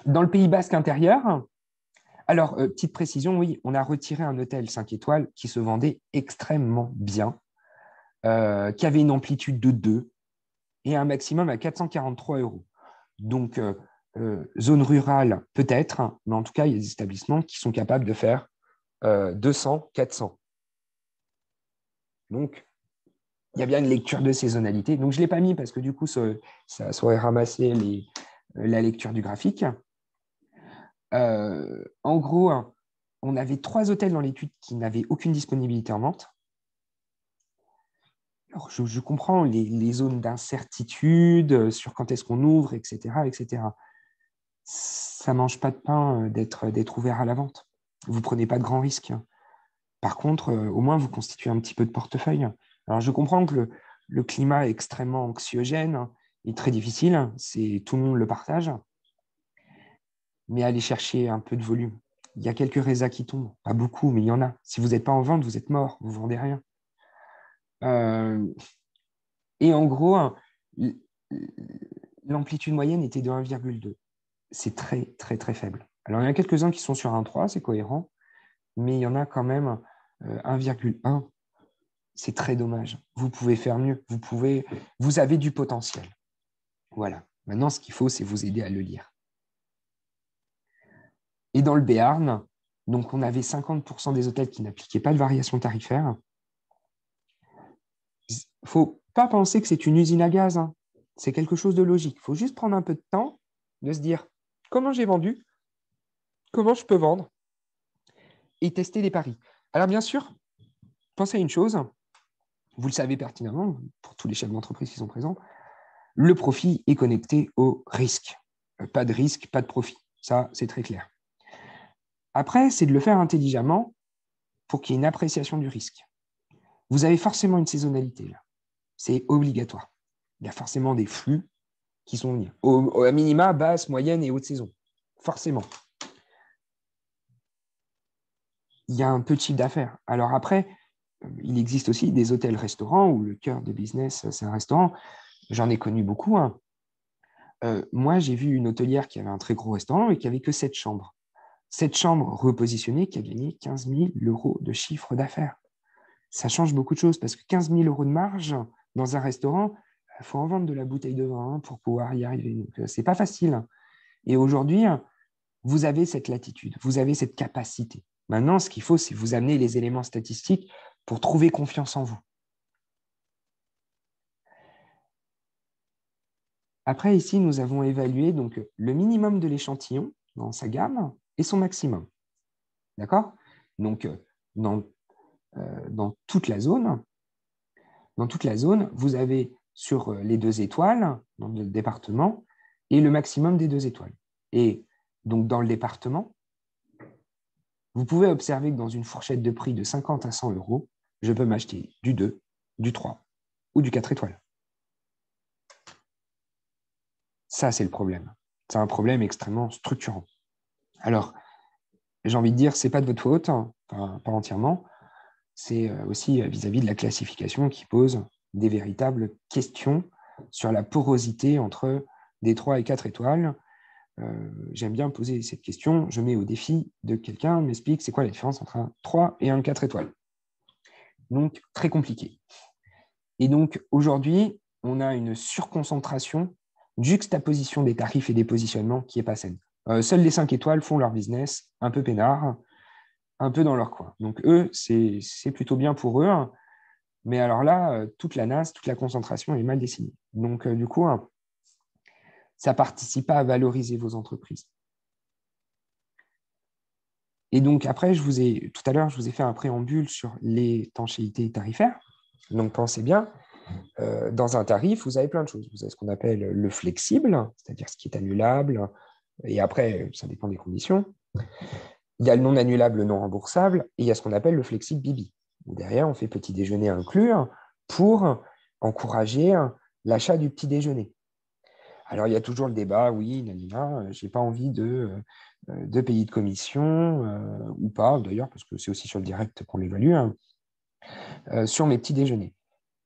Dans le Pays basque intérieur, alors, petite précision, oui, on a retiré un hôtel 5 étoiles qui se vendait extrêmement bien, qui avait une amplitude de 2 et un maximum à 443 €. Donc, zone rurale, peut-être, mais en tout cas, il y a des établissements qui sont capables de faire 200, 400. Donc, il y a bien une lecture de saisonnalité. Donc, je ne l'ai pas mis parce que du coup, ça aurait ramassé la lecture du graphique. En gros, on avait 3 hôtels dans l'étude qui n'avaient aucune disponibilité en vente. Alors, je comprends les zones d'incertitude sur quand est-ce qu'on ouvre, etc., etc. Ça ne mange pas de pain d'être ouvert à la vente. Vous ne prenez pas de grands risques. Par contre, au moins, vous constituez un petit peu de portefeuille. Alors, je comprends que le climat est extrêmement anxiogène et très difficile. Tout le monde le partage. Mais allez chercher un peu de volume. Il y a quelques résas qui tombent. Pas beaucoup, mais il y en a. Si vous n'êtes pas en vente, vous êtes mort. Vous ne vendez rien. Et en gros, l'amplitude moyenne était de 1,2. C'est très, très, très faible. Alors, il y en a quelques-uns qui sont sur 1,3, c'est cohérent, mais il y en a quand même 1,1. C'est très dommage. Vous pouvez faire mieux. Vous avez du potentiel. Voilà. Maintenant, ce qu'il faut, c'est vous aider à le lire. Et dans le Béarn, donc on avait 50% des hôtels qui n'appliquaient pas de variation tarifaire. Il ne faut pas penser que c'est une usine à gaz. C'est quelque chose de logique. Il faut juste prendre un peu de temps, de se dire comment j'ai vendu, comment je peux vendre, et tester les paris. Alors bien sûr, pensez à une chose, vous le savez pertinemment, pour tous les chefs d'entreprise qui sont présents, le profit est connecté au risque. Pas de risque, pas de profit. Ça, c'est très clair. Après, c'est de le faire intelligemment pour qu'il y ait une appréciation du risque. Vous avez forcément une saisonnalité là. C'est obligatoire. Il y a forcément des flux qui sont à minima, basse, moyenne et haute saison. Forcément. Il y a un peu de chiffre d'affaires. Alors après, il existe aussi des hôtels-restaurants où le cœur de business, c'est un restaurant. J'en ai connu beaucoup. Moi, j'ai vu une hôtelière qui avait un très gros restaurant et qui n'avait que 7 chambres. 7 chambres repositionnées qui a gagné 15 000 € de chiffre d'affaires. Ça change beaucoup de choses parce que 15 000 € de marge dans un restaurant, il faut en vendre de la bouteille de vin pour pouvoir y arriver. Donc, ce n'est pas facile. Et aujourd'hui, vous avez cette latitude, vous avez cette capacité. Maintenant, ce qu'il faut, c'est vous amener les éléments statistiques pour trouver confiance en vous. Après, ici, nous avons évalué donc, le minimum de l'échantillon dans sa gamme et son maximum. D'accord? Donc, dans toute la zone, vous avez sur les 2 étoiles, dans le département, et le maximum des 2 étoiles. Et donc, dans le département, vous pouvez observer que dans une fourchette de prix de 50 à 100 €, je peux m'acheter du 2, du 3 ou du 4 étoiles. Ça, c'est le problème. C'est un problème extrêmement structurant. Alors, j'ai envie de dire, ce n'est pas de votre faute, pas entièrement. C'est aussi vis-à-vis de la classification qui pose des véritables questions sur la porosité entre des 3 et 4 étoiles. J'aime bien poser cette question. Je mets au défi de quelqu'un m'explique c'est quoi la différence entre un 3 et un 4 étoiles. Donc, très compliqué. Et donc, aujourd'hui, on a une surconcentration, juxtaposition des tarifs et des positionnements qui n'est pas saine. Seuls les 5 étoiles font leur business un peu peinard, un peu dans leur coin. Donc, eux, c'est plutôt bien pour eux. Mais alors là, toute la nasse, toute la concentration est mal dessinée. Donc, du coup, ça ne participe pas à valoriser vos entreprises. Et donc, après, tout à l'heure, je vous ai fait un préambule sur l'étanchéité tarifaire. Donc, pensez bien, dans un tarif, vous avez plein de choses. Vous avez ce qu'on appelle le flexible, c'est-à-dire ce qui est annulable. Et après, ça dépend des conditions. Il y a le non annulable, le non remboursable, et il y a ce qu'on appelle le flexible Bibi. Derrière, on fait petit déjeuner inclus pour encourager l'achat du petit déjeuner. Alors, il y a toujours le débat, oui, nanina, je n'ai pas envie de payer de commission, ou pas, d'ailleurs, parce que c'est aussi sur le direct qu'on l'évalue, sur mes petits déjeuners.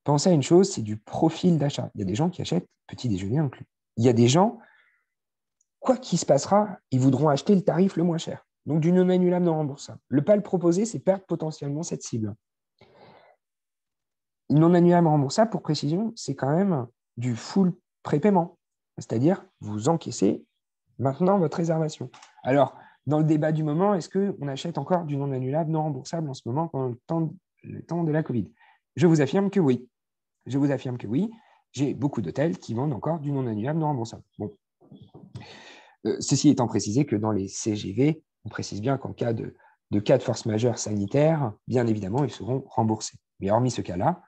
Pensez à une chose, c'est du profil d'achat. Il y a des gens qui achètent petit déjeuner inclus. Il y a des gens, quoi qu'il se passera, ils voudront acheter le tarif le moins cher. Donc, du non annulable, non remboursable. Le pas le proposer, c'est perdre potentiellement cette cible. Non annulable remboursable, pour précision, c'est quand même du full prépaiement. C'est-à-dire, vous encaissez maintenant votre réservation. Alors, dans le débat du moment, est-ce qu'on achète encore du non annulable, non remboursable en ce moment pendant le temps de la Covid? Je vous affirme que oui. Je vous affirme que oui. J'ai beaucoup d'hôtels qui vendent encore du non annulable, non remboursable. Bon. Ceci étant précisé que dans les CGV, on précise bien qu'en cas de cas de force majeure sanitaire, bien évidemment, ils seront remboursés. Mais hormis ce cas-là,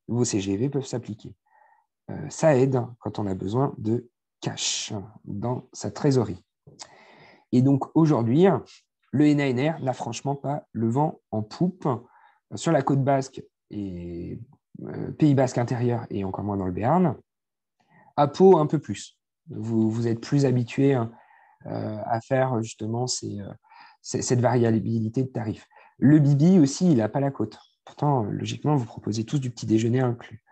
vos CGV peuvent s'appliquer. Ça aide quand on a besoin de cash dans sa trésorerie. Et donc aujourd'hui, le NANR n'a franchement pas le vent en poupe. Sur la côte basque et Pays basque intérieur et encore moins dans le Béarn. À Pau, un peu plus. Vous êtes plus habitué à faire justement cette variabilité de tarifs. Le Bibi aussi, il n'a pas la côte. Pourtant, logiquement, vous proposez tous du petit déjeuner inclus.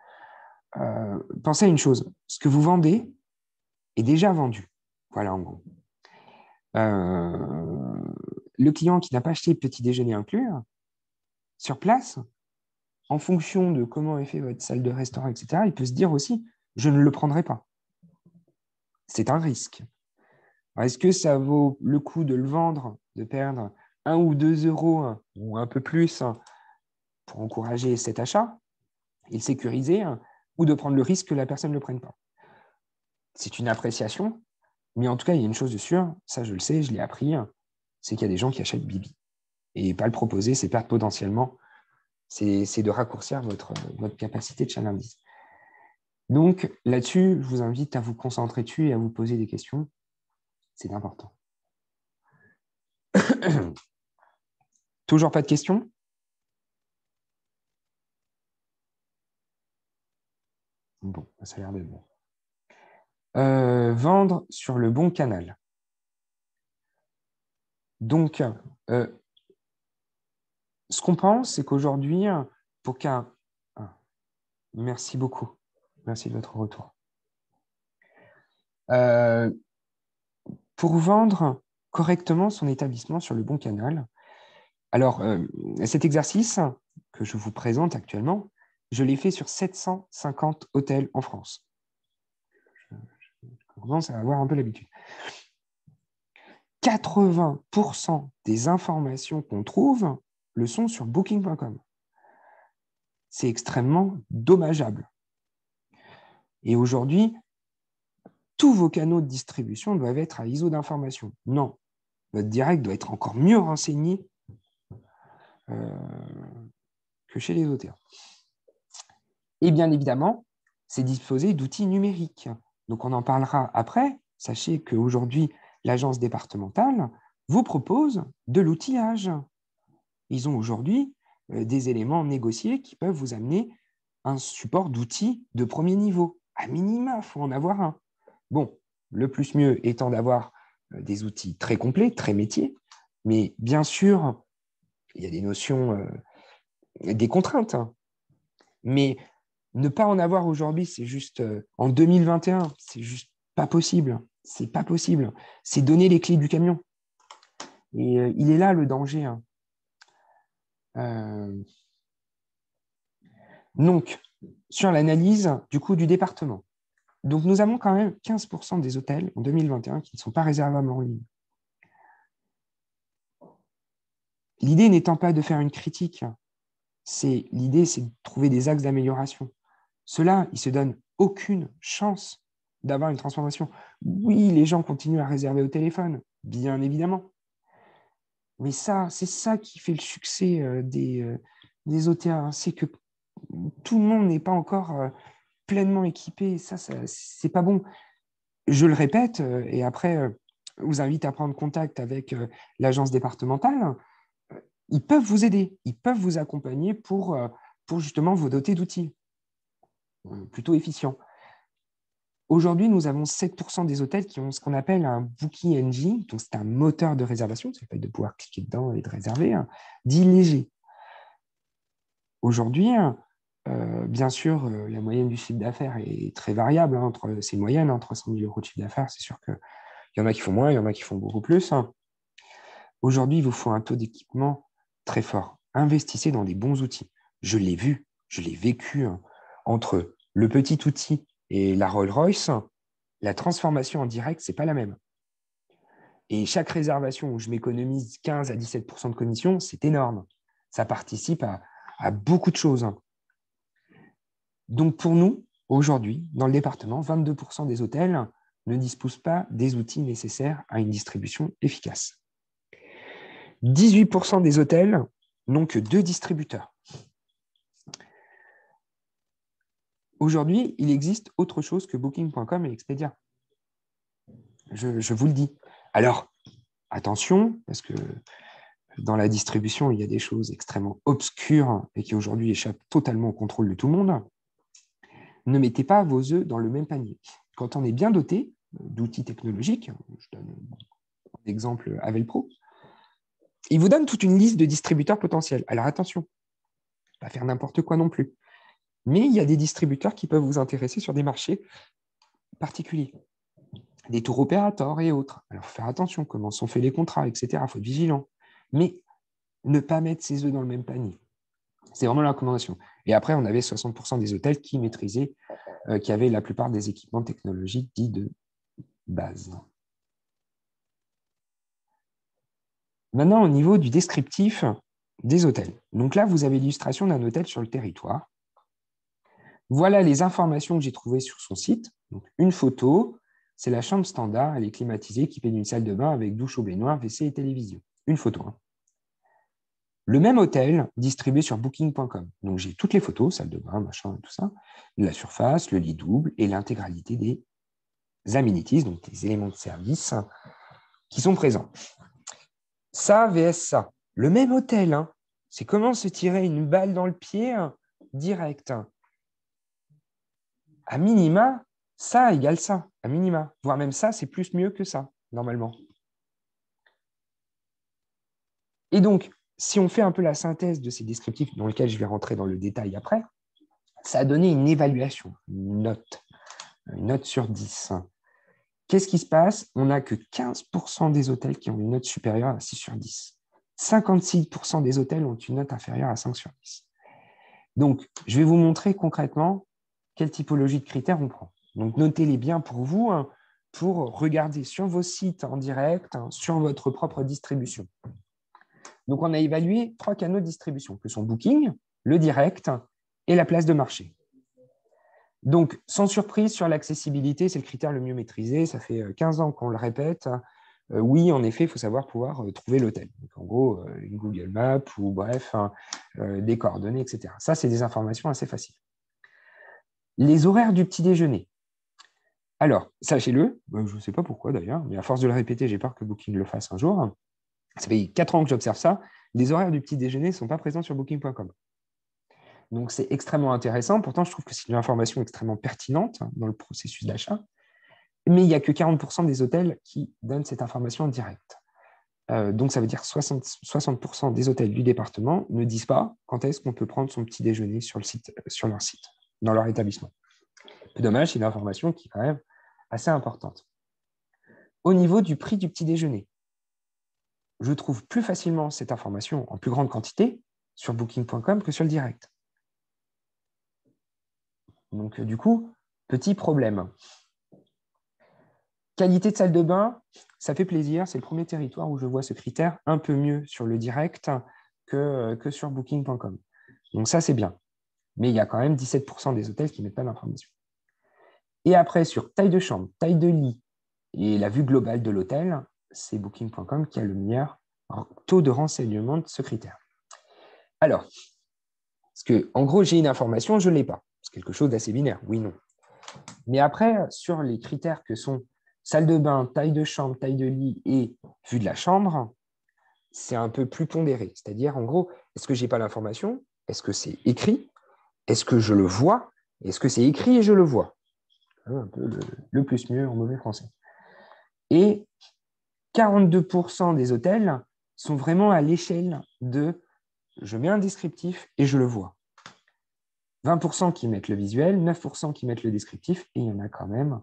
Pensez à une chose, ce que vous vendez est déjà vendu. Voilà, en gros. Le client qui n'a pas acheté le petit déjeuner inclus, sur place, en fonction de comment est fait votre salle de restaurant, etc., il peut se dire aussi, je ne le prendrai pas. C'est un risque. Est-ce que ça vaut le coup de le vendre, de perdre 1 ou 2 euros ou un peu plus pour encourager cet achat et le sécuriser, ou de prendre le risque que la personne ne le prenne pas? C'est une appréciation, mais en tout cas, il y a une chose de sûre, ça je le sais, je l'ai appris, c'est qu'il y a des gens qui achètent Bibi. Et pas le proposer, c'est perdre potentiellement, c'est de raccourcir votre capacité de chalandise. Donc là-dessus, je vous invite à vous concentrer dessus et à vous poser des questions. C'est important. Toujours pas de questions? Bon, ça a l'air d'être bon. Vendre sur le bon canal. Donc, ce qu'on pense, c'est qu'aujourd'hui, pour qu'un... Merci beaucoup. Merci de votre retour. Pour vendre correctement son établissement sur le bon canal, alors, cet exercice que je vous présente actuellement, je l'ai fait sur 750 hôtels en France. Je commence à avoir un peu l'habitude. 80% des informations qu'on trouve le sont sur booking.com. C'est extrêmement dommageable. Et aujourd'hui, tous vos canaux de distribution doivent être à ISO d'information. Non, votre direct doit être encore mieux renseigné que chez les hôtels. Et bien évidemment, c'est disposer d'outils numériques. Donc on en parlera après. Sachez qu'aujourd'hui, l'agence départementale vous propose de l'outillage. Ils ont aujourd'hui des éléments négociés qui peuvent vous amener un support d'outils de premier niveau. À minima, il faut en avoir un. Bon, le plus mieux étant d'avoir des outils très complets, très métiers, mais bien sûr, il y a des notions, des contraintes. Mais ne pas en avoir aujourd'hui, c'est juste en 2021, c'est juste pas possible. C'est pas possible. C'est donner les clés du camion. Et il est là le danger. Donc, sur l'analyse du coût du département. Donc, nous avons quand même 15% des hôtels en 2021 qui ne sont pas réservables en ligne. L'idée n'étant pas de faire une critique, l'idée, c'est de trouver des axes d'amélioration. Ceux-là, ils ne se donnent aucune chance d'avoir une transformation. Oui, les gens continuent à réserver au téléphone, bien évidemment. Mais ça, c'est ça qui fait le succès des OTA. C'est que tout le monde n'est pas encore pleinement équipé. Ça c'est pas bon. Je le répète, et après, je vous invite à prendre contact avec l'agence départementale. Ils peuvent vous aider, ils peuvent vous accompagner pour justement vous doter d'outils plutôt efficients. Aujourd'hui, nous avons 7% des hôtels qui ont ce qu'on appelle un Booking Engine, donc c'est un moteur de réservation, ça permet de pouvoir cliquer dedans et de réserver, dit léger. Aujourd'hui, bien sûr, la moyenne du chiffre d'affaires est très variable. C'est une moyenne, 300 000 euros de chiffre d'affaires. C'est sûr qu'il y en a qui font moins, il y en a qui font beaucoup plus. Aujourd'hui, il vous faut un taux d'équipement très fort. Investissez dans des bons outils. Je l'ai vu, je l'ai vécu. Entre le petit outil et la Rolls-Royce, la transformation en direct, ce n'est pas la même. Et chaque réservation où je m'économise 15 à 17% de commission, c'est énorme. Ça participe à beaucoup de choses. Donc pour nous, aujourd'hui, dans le département, 22% des hôtels ne disposent pas des outils nécessaires à une distribution efficace. 18% des hôtels n'ont que 2 distributeurs. Aujourd'hui, il existe autre chose que Booking.com et Expedia. Je vous le dis. Alors, attention, parce que dans la distribution, il y a des choses extrêmement obscures et qui aujourd'hui échappent totalement au contrôle de tout le monde. Ne mettez pas vos œufs dans le même panier. Quand on est bien doté d'outils technologiques, je donne l'exemple Avelpro, il vous donne toute une liste de distributeurs potentiels. Alors attention, pas faire n'importe quoi non plus. Mais il y a des distributeurs qui peuvent vous intéresser sur des marchés particuliers, des tours opérateurs et autres. Alors, il faut faire attention, comment sont faits les contrats, etc. Il faut être vigilant. Mais ne pas mettre ses œufs dans le même panier. C'est vraiment la recommandation. Et après, on avait 60% des hôtels qui maîtrisaient, qui avaient la plupart des équipements technologiques dits de base. Maintenant, au niveau du descriptif des hôtels. Donc là, vous avez l'illustration d'un hôtel sur le territoire. Voilà les informations que j'ai trouvées sur son site. Donc, une photo, c'est la chambre standard, elle est climatisée, équipée d'une salle de bain avec douche au baignoire, WC et télévision. Une photo. Le même hôtel distribué sur Booking.com. Donc, j'ai toutes les photos, salle de bain, machin, tout ça, la surface, le lit double et l'intégralité des amenities, donc des éléments de service qui sont présents. Ça vs ça. Le même hôtel, hein, c'est comment se tirer une balle dans le pied direct. À minima, ça égale ça, à minima. Voire même ça, c'est plus mieux que ça, normalement. Et donc, si on fait un peu la synthèse de ces descriptifs, dans lesquels je vais rentrer dans le détail après, ça a donné une évaluation, une note sur 10. Qu'est-ce qui se passe? On n'a que 15% des hôtels qui ont une note supérieure à 6 sur 10. 56% des hôtels ont une note inférieure à 5 sur 10. Donc, je vais vous montrer concrètement quelle typologie de critères on prend. Donc, notez-les bien pour vous, pour regarder sur vos sites en direct, sur votre propre distribution. Donc, on a évalué 3 canaux de distribution, que sont Booking, le direct et la place de marché. Donc, sans surprise, sur l'accessibilité, c'est le critère le mieux maîtrisé. Ça fait 15 ans qu'on le répète. Oui, en effet, il faut savoir pouvoir trouver l'hôtel. Donc, en gros, une Google Maps ou bref, des coordonnées, etc. Ça, c'est des informations assez faciles. Les horaires du petit déjeuner. Alors, sachez-le, je ne sais pas pourquoi d'ailleurs, mais à force de le répéter, j'ai peur que Booking le fasse un jour. Ça fait 4 ans que j'observe ça. Les horaires du petit déjeuner ne sont pas présents sur Booking.com. Donc, c'est extrêmement intéressant. Pourtant, je trouve que c'est une information extrêmement pertinente dans le processus d'achat. Mais il n'y a que 40% des hôtels qui donnent cette information en direct. Donc, ça veut dire 60% des hôtels du département ne disent pas quand est-ce qu'on peut prendre son petit déjeuner sur leur site, dans leur établissement. C'est dommage, c'est une information qui est quand même assez importante. Au niveau du prix du petit déjeuner, je trouve plus facilement cette information en plus grande quantité sur Booking.com que sur le direct. Donc, du coup, petit problème. Qualité de salle de bain, ça fait plaisir. C'est le premier territoire où je vois ce critère un peu mieux sur le direct que sur Booking.com. Donc, ça, c'est bien. Mais il y a quand même 17% des hôtels qui ne mettent pas l'information. Et après, sur taille de chambre, taille de lit et la vue globale de l'hôtel, c'est Booking.com qui a le meilleur taux de renseignement de ce critère. Alors, parce que, en gros, j'ai une information, je ne l'ai pas. C'est quelque chose d'assez binaire, oui, non. Mais après, sur les critères que sont salle de bain, taille de chambre, taille de lit et vue de la chambre, c'est un peu plus pondéré. C'est-à-dire, en gros, est-ce que je n'ai pas l'information? Est-ce que c'est écrit? Est-ce que je le vois? Est-ce que c'est écrit et je le vois? Un peu le plus mieux en mauvais français. Et 42% des hôtels sont vraiment à l'échelle de je mets un descriptif et je le vois. 20% qui mettent le visuel, 9% qui mettent le descriptif, et il y en a quand même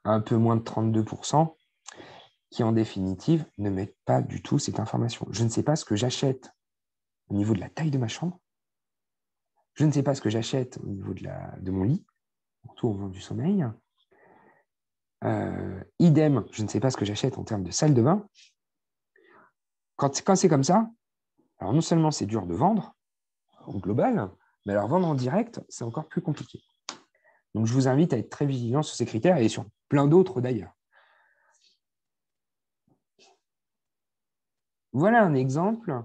un peu moins de 32% qui, en définitive, ne mettent pas du tout cette information. Je ne sais pas ce que j'achète au niveau de la taille de ma chambre. Je ne sais pas ce que j'achète au niveau de mon lit, surtout au moment du sommeil. Idem, je ne sais pas ce que j'achète en termes de salle de bain. Quand c'est comme ça, alors non seulement c'est dur de vendre, au global, mais alors vendre en direct, c'est encore plus compliqué. Donc, je vous invite à être très vigilant sur ces critères et sur plein d'autres d'ailleurs. Voilà un exemple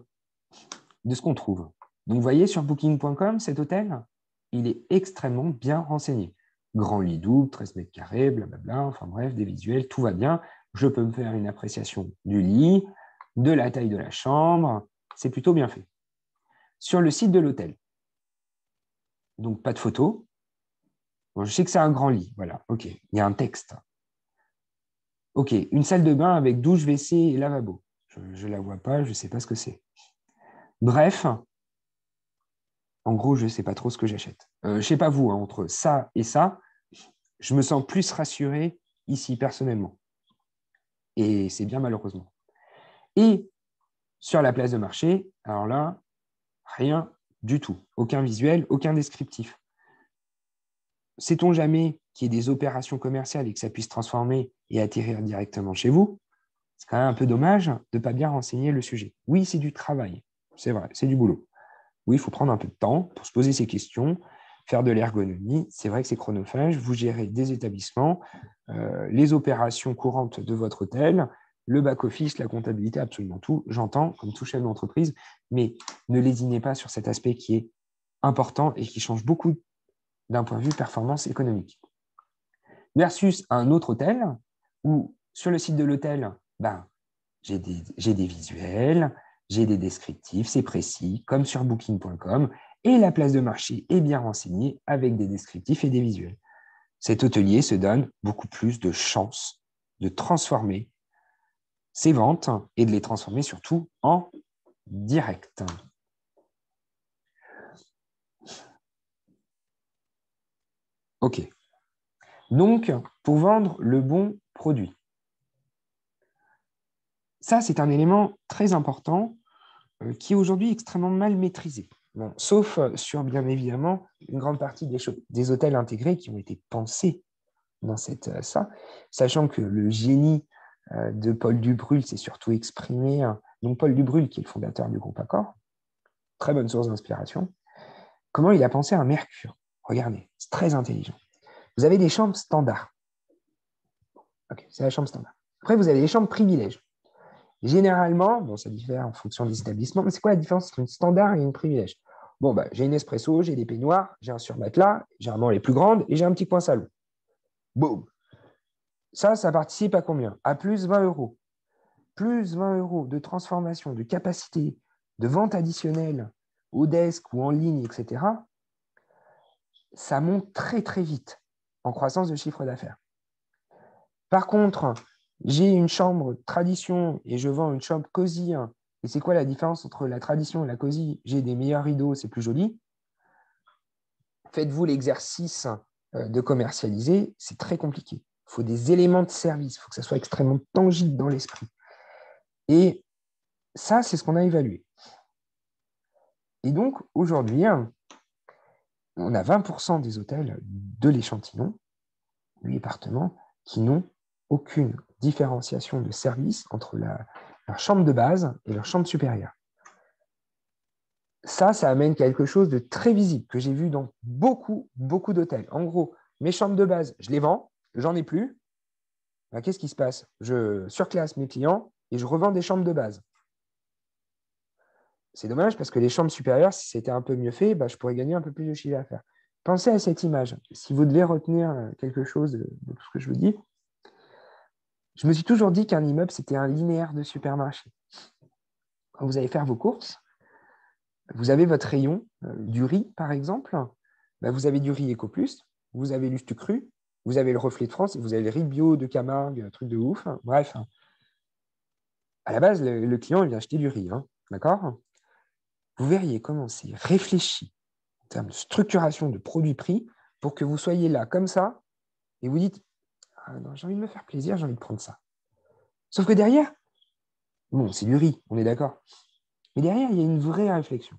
de ce qu'on trouve. Donc, vous voyez sur booking.com, cet hôtel, il est extrêmement bien renseigné. Grand lit double, 13 mètres carrés, blablabla, enfin bref, des visuels, tout va bien. Je peux me faire une appréciation du lit, de la taille de la chambre, c'est plutôt bien fait. Sur le site de l'hôtel, donc pas de photo. Bon, je sais que c'est un grand lit, voilà, ok, il y a un texte. Ok, une salle de bain avec douche, WC et lavabo. Je ne la vois pas, je ne sais pas ce que c'est. Bref, en gros, je ne sais pas trop ce que j'achète. Je ne sais pas vous, hein, entre ça et ça, je me sens plus rassuré ici, personnellement. Et c'est bien malheureusement. Et sur la place de marché, alors là, rien du tout. Aucun visuel, aucun descriptif. Sait-on jamais qu'il y ait des opérations commerciales et que ça puisse transformer et atterrir directement chez vous? C'est quand même un peu dommage de ne pas bien renseigner le sujet. Oui, c'est du travail, c'est vrai, c'est du boulot. Oui, il faut prendre un peu de temps pour se poser ces questions, faire de l'ergonomie. C'est vrai que c'est chronophage. Vous gérez des établissements, les opérations courantes de votre hôtel, le back-office, la comptabilité, absolument tout. J'entends, comme tout chef d'entreprise, mais ne lésinez pas sur cet aspect qui est important et qui change beaucoup d'un point de vue performance économique. Versus un autre hôtel où, sur le site de l'hôtel, j'ai des visuels, j'ai des descriptifs, c'est précis, comme sur booking.com, et la place de marché est bien renseignée avec des descriptifs et des visuels. Cet hôtelier se donne beaucoup plus de chances de transformer ses ventes et de les transformer surtout en direct. OK. Donc, pour vendre le bon produit. Ça, c'est un élément très important qui est aujourd'hui extrêmement mal maîtrisé. Bon, sauf sur, bien évidemment, une grande partie des hôtels intégrés qui ont été pensés dans ça, sachant que le génie de Paul Dubrul s'est surtout exprimé. Donc, Paul Dubrul, qui est le fondateur du groupe Accor, très bonne source d'inspiration. Comment il a pensé à un Mercure? Regardez, c'est très intelligent. Vous avez des chambres standards. Ok, c'est la chambre standard. Après, vous avez des chambres privilèges. Généralement, bon, ça diffère en fonction des établissements, mais c'est quoi la différence entre une standard et une privilège? Bon, j'ai une espresso, j'ai des peignoirs, j'ai un surmatelas, généralement les plus grandes, et j'ai un petit coin salon. Boum. Ça participe à combien? À plus 20 euros. Plus 20 euros de transformation, de capacité, de vente additionnelle au desk ou en ligne, etc. Ça monte très, très vite en croissance de chiffre d'affaires. Par contre, j'ai une chambre tradition et je vends une chambre cosy. Et c'est quoi la différence entre la tradition et la cosy? J'ai des meilleurs rideaux, c'est plus joli. Faites-vous l'exercice de commercialiser, c'est très compliqué. Il faut des éléments de service, il faut que ça soit extrêmement tangible dans l'esprit. Et ça, c'est ce qu'on a évalué. Et donc, aujourd'hui, on a 20% des hôtels de l'échantillon, 8 départements, qui n'ont aucune différenciation de service entre leur chambre de base et leur chambre supérieure. Ça amène quelque chose de très visible que j'ai vu dans beaucoup d'hôtels. En gros, mes chambres de base, je les vends, j'en ai plus. Qu'est-ce qui se passe? Je surclasse mes clients et je revends des chambres de base. C'est dommage parce que les chambres supérieures, si c'était un peu mieux fait, je pourrais gagner un peu plus de chiffre d'affaires. Pensez à cette image. Si vous devez retenir quelque chose de tout ce que je vous dis, je me suis toujours dit qu'un immeuble, c'était un linéaire de supermarché. Quand vous allez faire vos courses, vous avez votre rayon du riz, par exemple. Vous avez du riz Eco Plus, vous avez Lustu Cru, vous avez le Reflet de France et vous avez le riz bio de Camargue, un truc de ouf. Bref, à la base, le client il vient acheter du riz. D'accord? Vous verriez comment c'est réfléchi en termes de structuration de produit-prix pour que vous soyez là comme ça et vous dites non, j'ai envie de me faire plaisir, j'ai envie de prendre ça. Sauf que derrière, bon, c'est du riz, on est d'accord. Mais derrière, il y a une vraie réflexion.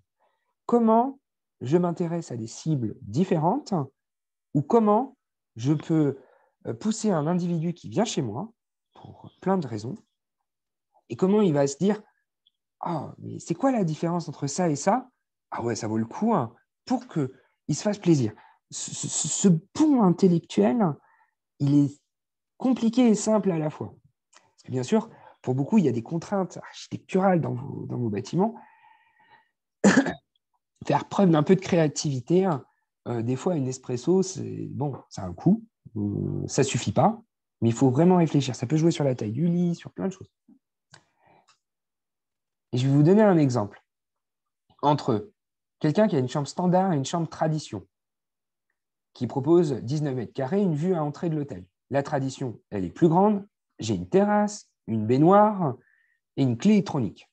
Comment je m'intéresse à des cibles différentes ou comment je peux pousser un individu qui vient chez moi pour plein de raisons et comment il va se dire mais c'est quoi la différence entre ça et ça? Ah ouais, ça vaut le coup pour qu'il se fasse plaisir. ce pont intellectuel, il est compliqué et simple à la fois. Parce que bien sûr, pour beaucoup, il y a des contraintes architecturales dans vos bâtiments. Faire preuve d'un peu de créativité, des fois, une espresso, c'est un coût, ça ne suffit pas, mais il faut vraiment réfléchir. Ça peut jouer sur la taille du lit, sur plein de choses. Et je vais vous donner un exemple. Entre quelqu'un qui a une chambre standard et une chambre tradition, qui propose 19 mètres carrés, une vue à l'entrée de l'hôtel. La tradition, elle est plus grande, j'ai une terrasse, une baignoire et une clé électronique.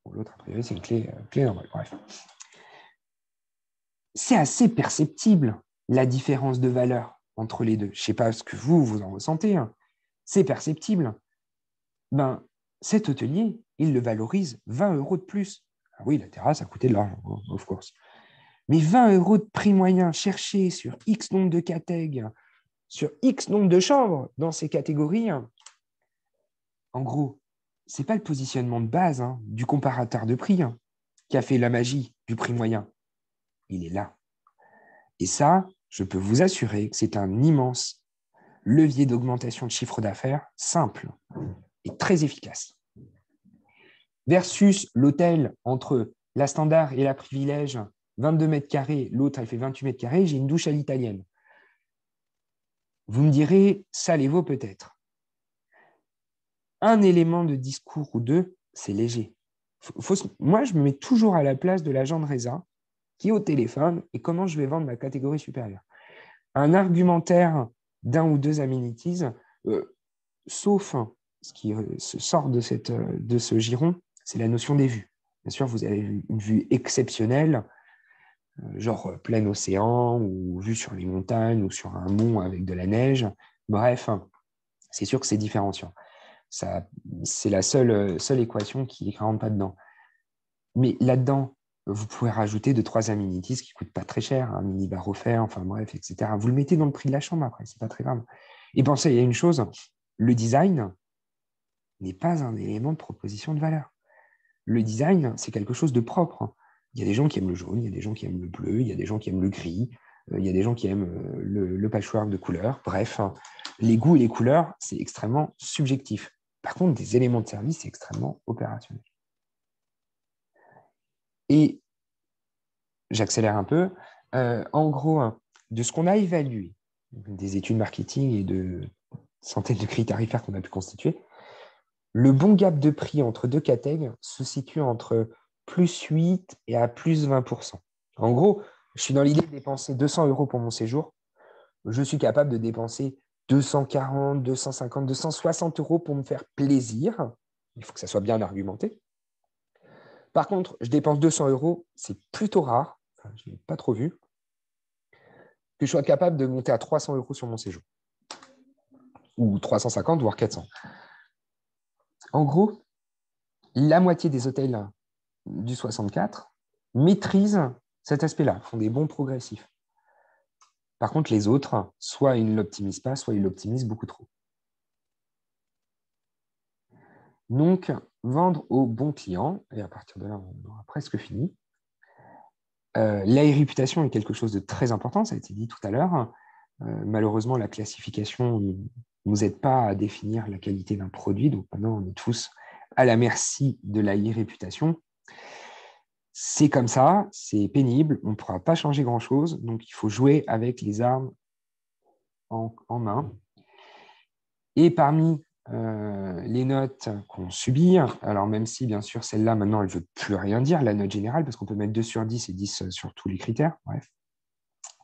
Bon, l'autre, a priori, c'est une clé normale. Bref. C'est assez perceptible, la différence de valeur entre les deux. Je ne sais pas ce que vous en ressentez. C'est perceptible. Cet hôtelier, il le valorise 20 € de plus. Ah oui, la terrasse a coûté de l'argent, of course. Mais 20 € de prix moyen cherché sur X nombre de catégories, sur X nombre de chambres dans ces catégories, en gros, ce n'est pas le positionnement de base du comparateur de prix qui a fait la magie du prix moyen. Il est là. Et ça, je peux vous assurer que c'est un immense levier d'augmentation de chiffre d'affaires simple et très efficace. Versus l'hôtel entre la standard et la privilège, 22 mètres carrés, l'autre, elle fait 28 mètres carrés, j'ai une douche à l'italienne. Vous me direz, ça les vaut peut-être. Un élément de discours ou deux, c'est léger. Moi, je me mets toujours à la place de l'agent de résa qui est au téléphone et comment je vais vendre ma catégorie supérieure. Un argumentaire d'un ou deux amenities, sauf ce qui sort de ce giron, c'est la notion des vues. Bien sûr, vous avez une vue exceptionnelle, genre plein océan ou vue sur les montagnes ou sur un mont avec de la neige. Bref, c'est sûr que c'est différenciant. C'est la seule équation qui ne rentre pas dedans. Mais là-dedans, vous pouvez rajouter 2-3 amenities qui ne coûtent pas très cher, un minibar offert, enfin bref, etc. Vous le mettez dans le prix de la chambre après, ce n'est pas très grave. Et pensez, il y a une chose, le design n'est pas un élément de proposition de valeur. Le design, c'est quelque chose de propre. Il y a des gens qui aiment le jaune, il y a des gens qui aiment le bleu, il y a des gens qui aiment le gris, il y a des gens qui aiment le patchwork de couleurs. Bref, les goûts et les couleurs, c'est extrêmement subjectif. Par contre, des éléments de service, c'est extrêmement opérationnel. Et j'accélère un peu. En gros, de ce qu'on a évalué, des études marketing et de centaines de grilles tarifaires qu'on a pu constituer, le bon gap de prix entre deux catégories se situe entre plus 8 et à plus 20%. En gros, je suis dans l'idée de dépenser 200 € pour mon séjour. Je suis capable de dépenser 240, 250, 260 € pour me faire plaisir. Il faut que ça soit bien argumenté. Par contre, je dépense 200 €, c'est plutôt rare, enfin, je n'ai pas trop vu, que je sois capable de monter à 300 € sur mon séjour. Ou 350, voire 400. En gros, la moitié des hôtels du 64 maîtrisent cet aspect-là, font des bons progressifs. Par contre, les autres, soit ils ne l'optimisent pas, soit ils l'optimisent beaucoup trop. Donc, vendre aux bons clients, et à partir de là, on aura presque fini. La réputation est quelque chose de très important, ça a été dit tout à l'heure. Malheureusement, la classification ne nous aide pas à définir la qualité d'un produit, donc maintenant, on est tous à la merci de la réputation. C'est comme ça, c'est pénible, on ne pourra pas changer grand-chose, donc il faut jouer avec les armes en main. Et parmi les notes qu'on subit, alors même si bien sûr celle-là maintenant elle ne veut plus rien dire, la note générale, parce qu'on peut mettre 2 sur 10 et 10 sur tous les critères, bref,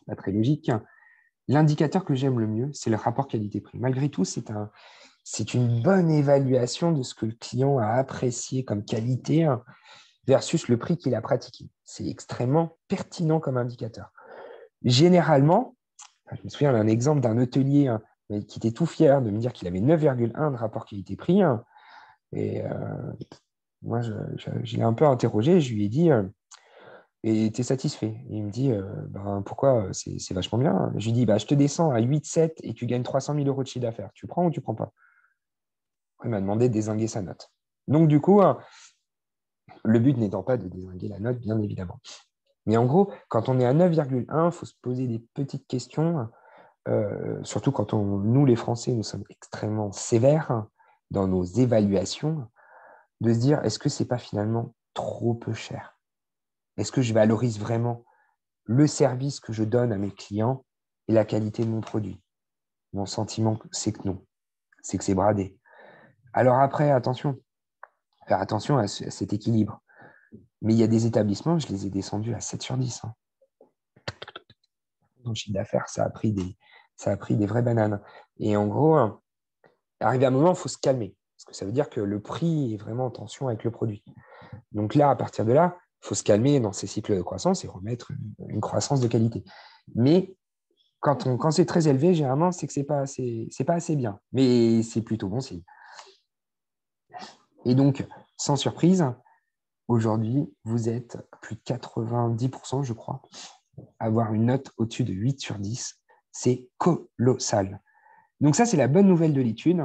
pas très logique. L'indicateur que j'aime le mieux, c'est le rapport qualité-prix. Malgré tout, c'est une bonne évaluation de ce que le client a apprécié comme qualité versus le prix qu'il a pratiqué. C'est extrêmement pertinent comme indicateur. Généralement, je me souviens d'un exemple d'un hôtelier qui était tout fier de me dire qu'il avait 9,1 de rapport qualité-prix. Et moi, je l'ai un peu interrogé. Je lui ai dit et tu es satisfait? Et il me dit pourquoi? C'est vachement bien. Je lui dis je te descends à 8,7 et tu gagnes 300 000 € de chiffre d'affaires. Tu prends ou tu ne prends pas? Il m'a demandé de dézinguer sa note. Donc, du coup, le but n'étant pas de dézinguer la note, bien évidemment. Mais en gros, quand on est à 9,1, il faut se poser des petites questions, surtout quand nous, les Français, nous sommes extrêmement sévères dans nos évaluations, de se dire, est-ce que ce n'est pas finalement trop peu cher? Est-ce que je valorise vraiment le service que je donne à mes clients et la qualité de mon produit? Mon sentiment, c'est que non. C'est que c'est bradé. Alors après, attention, faire attention à cet équilibre. Mais il y a des établissements, je les ai descendus à 7 sur 10. Dans le chiffre d'affaires, ça a pris des vraies bananes. Et en gros, arrivé à un moment, il faut se calmer. Parce que ça veut dire que le prix est vraiment en tension avec le produit. Donc là, à partir de là, il faut se calmer dans ces cycles de croissance et remettre une croissance de qualité. Mais quand c'est très élevé, généralement, c'est que ce n'est pas assez bien. Mais c'est plutôt bon signe. Et donc, sans surprise, aujourd'hui, vous êtes à plus de 90%, je crois, à avoir une note au-dessus de 8 sur 10. C'est colossal. Donc ça, c'est la bonne nouvelle de l'étude.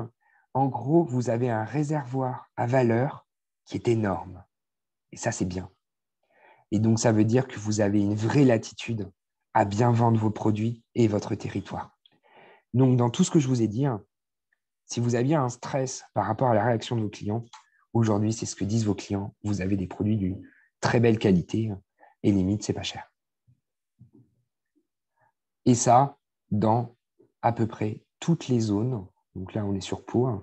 En gros, vous avez un réservoir à valeur qui est énorme. Et ça, c'est bien. Et donc, ça veut dire que vous avez une vraie latitude à bien vendre vos produits et votre territoire. Donc, dans tout ce que je vous ai dit, si vous aviez un stress par rapport à la réaction de vos clients, aujourd'hui, c'est ce que disent vos clients. Vous avez des produits d'une très belle qualité et limite, c'est pas cher. Et ça, dans à peu près toutes les zones. Donc là, on est sur Pau.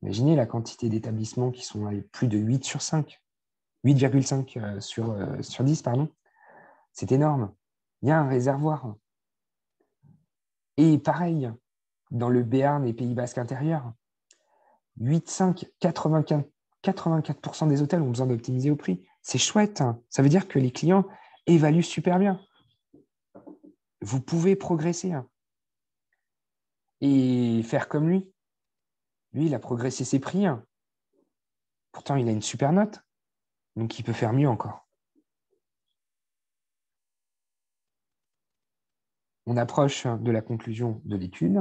Imaginez la quantité d'établissements qui sont à plus de 8 sur 5. 8,5 sur 10, pardon. C'est énorme. Il y a un réservoir. Et pareil, dans le Béarn et Pays Basque intérieur, 8,5, 84% des hôtels ont besoin d'optimiser au prix. C'est chouette. Ça veut dire que les clients évaluent super bien. Vous pouvez progresser et faire comme lui. Lui, il a progressé ses prix. Pourtant, il a une super note. Donc, il peut faire mieux encore. On approche de la conclusion de l'étude.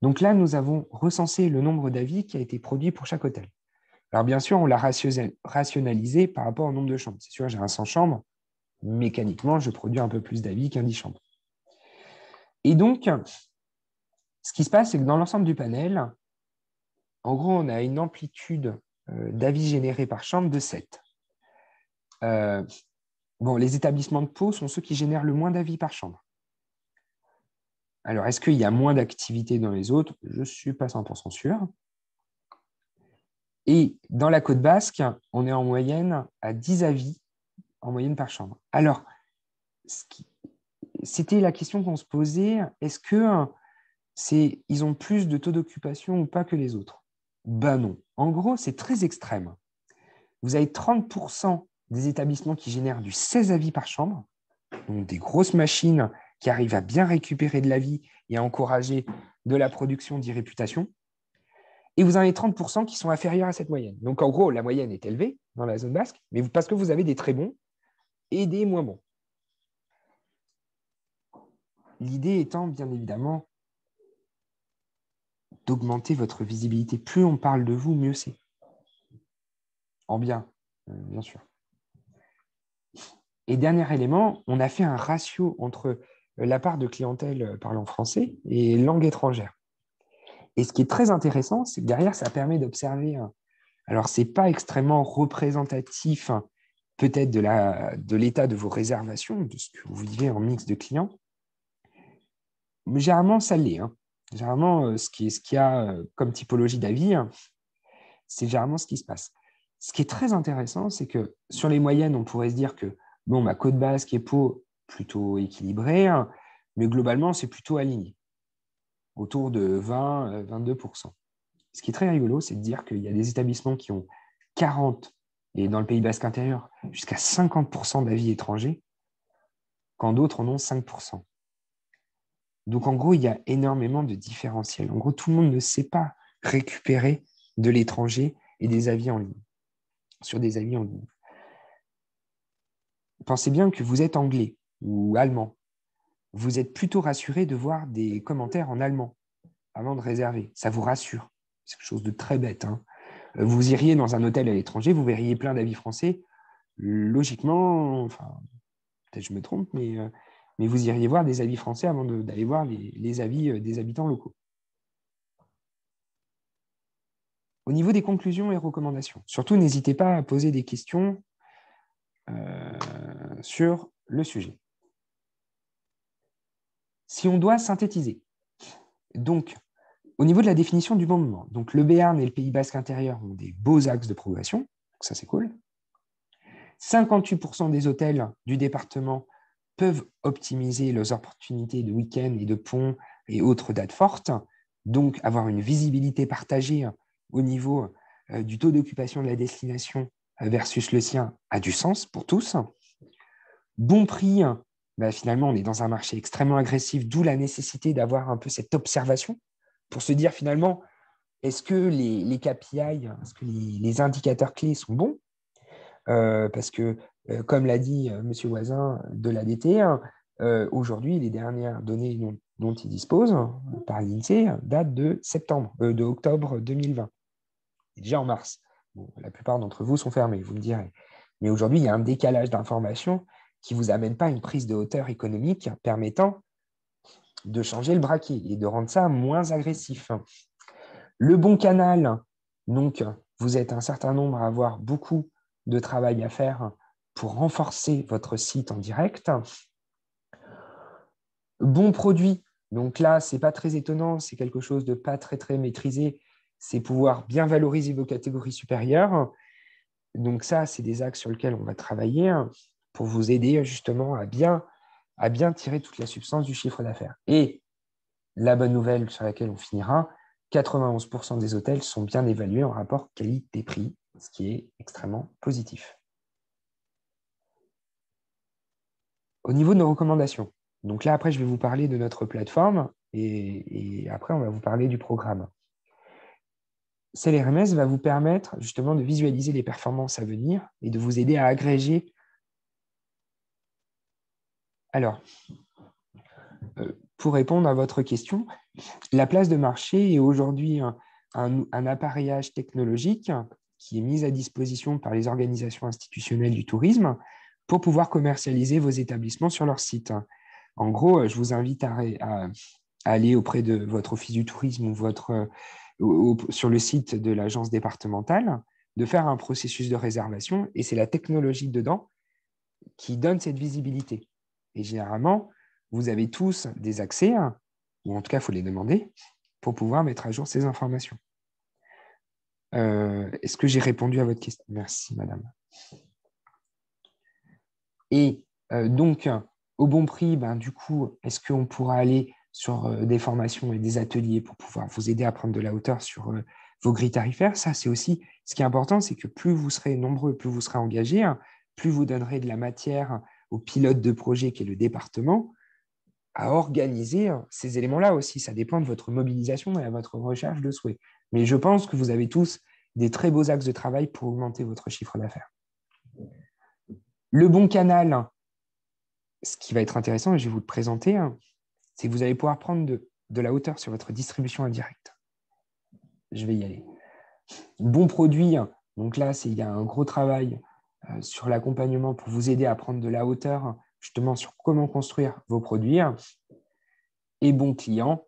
Donc là, nous avons recensé le nombre d'avis qui a été produit pour chaque hôtel. Alors, bien sûr, on l'a rationalisé par rapport au nombre de chambres. C'est sûr, j'ai un 100 chambres. Mécaniquement, je produis un peu plus d'avis qu'un 10 chambres. Et donc, ce qui se passe, c'est que dans l'ensemble du panel, en gros, on a une amplitude d'avis générés par chambre de 7. Les établissements de Pau sont ceux qui génèrent le moins d'avis par chambre. Alors, est-ce qu'il y a moins d'activité dans les autres? Je ne suis pas 100% sûr. Et dans la Côte Basque, on est en moyenne à 10 avis en moyenne par chambre. Alors, c'était la question qu'on se posait, est-ce qu'ils ont plus de taux d'occupation ou pas que les autres? Ben non. En gros, c'est très extrême. Vous avez 30% des établissements qui génèrent du 16 avis par chambre, donc des grosses machines qui arrivent à bien récupérer de l'avis et à encourager de la production d'e-réputation. Et vous en avez 30% qui sont inférieurs à cette moyenne. Donc, en gros, la moyenne est élevée dans la zone basque, mais parce que vous avez des très bons et des moins bons. L'idée étant, bien évidemment, d'augmenter votre visibilité. Plus on parle de vous, mieux c'est. En bien, bien sûr. Et dernier élément, on a fait un ratio entre la part de clientèle parlant français et langue étrangère. Et ce qui est très intéressant, c'est que derrière, ça permet d'observer. Alors, ce n'est pas extrêmement représentatif peut-être de l'état de vos réservations, de ce que vous vivez en mix de clients. Mais généralement, ça l'est. Généralement, ce qu'il y a comme typologie d'avis, c'est généralement ce qui se passe. Ce qui est très intéressant, c'est que sur les moyennes, on pourrait se dire que ma Côte Basque et Pau, plutôt équilibré, mais globalement, c'est plutôt aligné, autour de 20-22%. Ce qui est très rigolo, c'est de dire qu'il y a des établissements qui ont 40, et dans le Pays Basque intérieur, jusqu'à 50% d'avis étrangers, quand d'autres en ont 5%. Donc, en gros, il y a énormément de différentiels. En gros, tout le monde ne sait pas récupérer de l'étranger et des avis en ligne, sur des avis en ligne. Pensez bien que vous êtes anglais ou allemand. Vous êtes plutôt rassuré de voir des commentaires en allemand avant de réserver. Ça vous rassure. C'est quelque chose de très bête. Vous iriez dans un hôtel à l'étranger, vous verriez plein d'avis français. Logiquement, peut-être je me trompe, mais vous iriez voir des avis français avant d'aller voir les avis des habitants locaux. Au niveau des conclusions et recommandations, surtout n'hésitez pas à poser des questions sur le sujet. Si on doit synthétiser, donc au niveau de la définition du bon moment, donc le Béarn et le Pays basque intérieur ont des beaux axes de progression, donc ça c'est cool. 58% des hôtels du département peuvent optimiser leurs opportunités de week-end et de ponts et autres dates fortes, donc avoir une visibilité partagée au niveau du taux d'occupation de la destination versus le sien a du sens pour tous. Bon prix, finalement, on est dans un marché extrêmement agressif, d'où la nécessité d'avoir un peu cette observation pour se dire finalement, est-ce que les KPI, est-ce que les indicateurs clés sont bons parce que, comme l'a dit M. Voisin de l'ADT, aujourd'hui, les dernières données dont il dispose par l'INSEE datent de octobre 2020. Déjà en mars. Bon, la plupart d'entre vous sont fermés, vous me direz. Mais aujourd'hui, il y a un décalage d'informations qui ne vous amène pas à une prise de hauteur économique permettant de changer le braquet et de rendre ça moins agressif. Le bon canal, donc, vous êtes un certain nombre à avoir beaucoup de travail à faire pour renforcer votre site en direct. Bon produit, donc là, ce n'est pas très étonnant, c'est quelque chose de pas très maîtrisé, c'est pouvoir bien valoriser vos catégories supérieures. Donc ça, c'est des axes sur lesquels on va travailler pour vous aider justement à bien tirer toute la substance du chiffre d'affaires. Et la bonne nouvelle sur laquelle on finira, 91% des hôtels sont bien évalués en rapport qualité-prix, ce qui est extrêmement positif. Au niveau de nos recommandations, donc là, après, je vais vous parler de notre plateforme et après, on va vous parler du programme. CLRMS va vous permettre justement de visualiser les performances à venir et de vous aider à agréger. Alors, pour répondre à votre question, la place de marché est aujourd'hui un appareillage technologique qui est mis à disposition par les organisations institutionnelles du tourisme pour pouvoir commercialiser vos établissements sur leur site. En gros, je vous invite à aller auprès de votre office du tourisme ou sur le site de l'agence départementale, de faire un processus de réservation, et c'est la technologie dedans qui donne cette visibilité. Et généralement, vous avez tous des accès, ou en tout cas, il faut les demander, pour pouvoir mettre à jour ces informations. Est-ce que j'ai répondu à votre question? Merci, madame. Et donc, au bon prix, du coup, est-ce qu'on pourra aller sur des formations et des ateliers pour pouvoir vous aider à prendre de la hauteur sur vos grilles tarifaires? Ça, c'est aussi ce qui est important, c'est que plus vous serez nombreux, plus vous serez engagés, plus vous donnerez de la matière au pilote de projet qui est le département à organiser ces éléments-là aussi. Ça dépend de votre mobilisation et à votre recherche de souhait. Mais je pense que vous avez tous des très beaux axes de travail pour augmenter votre chiffre d'affaires. Le bon canal, ce qui va être intéressant, et je vais vous le présenter, c'est que vous allez pouvoir prendre de la hauteur sur votre distribution indirecte. Je vais y aller. Bon produit, donc là, il y a un gros travail sur l'accompagnement pour vous aider à prendre de la hauteur justement sur comment construire vos produits. Et bon client,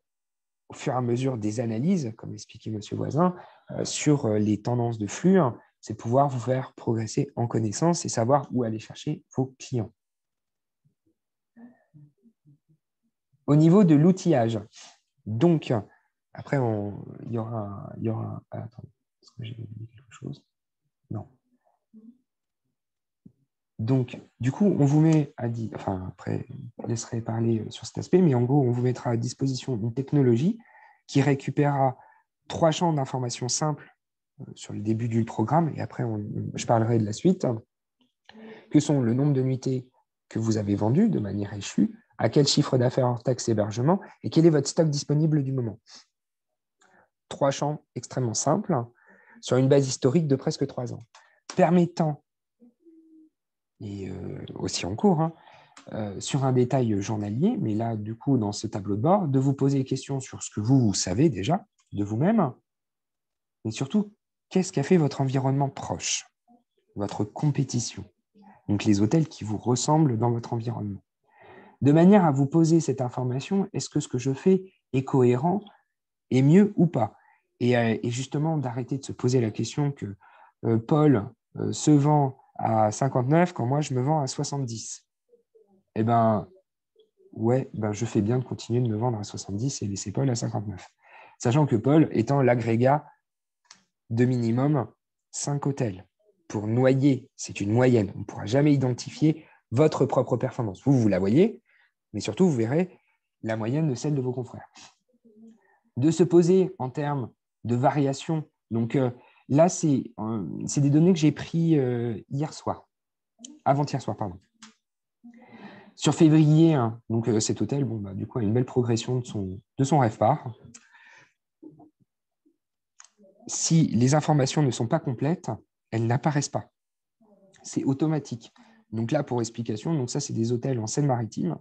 au fur et à mesure des analyses, comme expliquait M. Voisin, sur les tendances de flux, c'est pouvoir vous faire progresser en connaissance et savoir où aller chercher vos clients. Au niveau de l'outillage, donc, après, il y aura attendez, est-ce que j'ai oublié quelque chose? Non. Donc, du coup, on vous met après, je laisserai parler sur cet aspect, mais en gros, on vous mettra à disposition une technologie qui récupérera 3 champs d'informations simples sur le début du programme, et après, je parlerai de la suite, que sont le nombre de nuitées que vous avez vendues de manière échue, à quel chiffre d'affaires hors taxe hébergement, et quel est votre stock disponible du moment. 3 champs extrêmement simples, sur une base historique de presque 3 ans, permettant, et aussi en cours, sur un détail journalier, mais là, du coup, dans ce tableau de bord, de vous poser des questions sur ce que vous savez déjà de vous-même, mais surtout, qu'est-ce qu'a fait votre environnement proche, votre compétition? donc les hôtels qui vous ressemblent dans votre environnement. De manière à vous poser cette information, est-ce que ce que je fais est cohérent, est mieux ou pas? Et justement, d'arrêter de se poser la question que Paul se vend à 59 quand moi je me vends à 70. Eh bien, ouais, je fais bien de continuer de me vendre à 70 et laisser Paul à 59. Sachant que Paul étant l'agrégat de minimum 5 hôtels. Pour noyer, c'est une moyenne. On ne pourra jamais identifier votre propre performance. Vous la voyez, mais surtout, vous verrez la moyenne de celle de vos confrères. De se poser en termes de variation. Donc là, c'est des données que j'ai prises avant-hier soir, pardon. Sur février, donc cet hôtel, du coup, a une belle progression de son RevPAR. Si les informations ne sont pas complètes, elles n'apparaissent pas. C'est automatique. Donc là, pour explication, donc ça, c'est des hôtels en Seine-Maritime.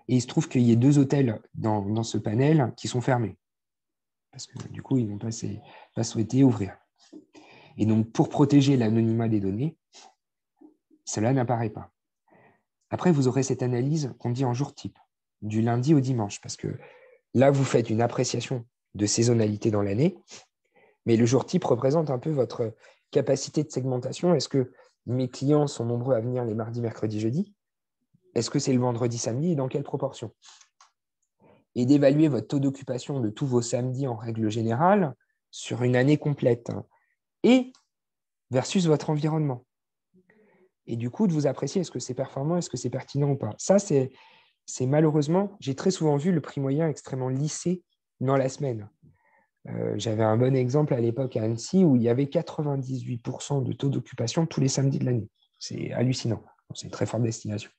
Et il se trouve qu'il y a 2 hôtels dans ce panel qui sont fermés. Parce que du coup, ils n'ont pas souhaité ouvrir. Et donc, pour protéger l'anonymat des données, cela n'apparaît pas. Après, vous aurez cette analyse qu'on dit en jour type, du lundi au dimanche, parce que là, vous faites une appréciation de saisonnalité dans l'année, mais le jour type représente un peu votre capacité de segmentation. Est-ce que mes clients sont nombreux à venir les mardis, mercredis, jeudis? Est-ce que c'est le vendredi, samedi et dans quelle proportion? Et d'évaluer votre taux d'occupation de tous vos samedis en règle générale sur une année complète et versus votre environnement. Et du coup, de vous apprécier, est-ce que c'est performant, est-ce que c'est pertinent ou pas? Ça, c'est malheureusement, j'ai très souvent vu le prix moyen extrêmement lissé dans la semaine. J'avais un bon exemple à l'époque à Annecy où il y avait 98% de taux d'occupation tous les samedis de l'année. C'est hallucinant. C'est une très forte destination.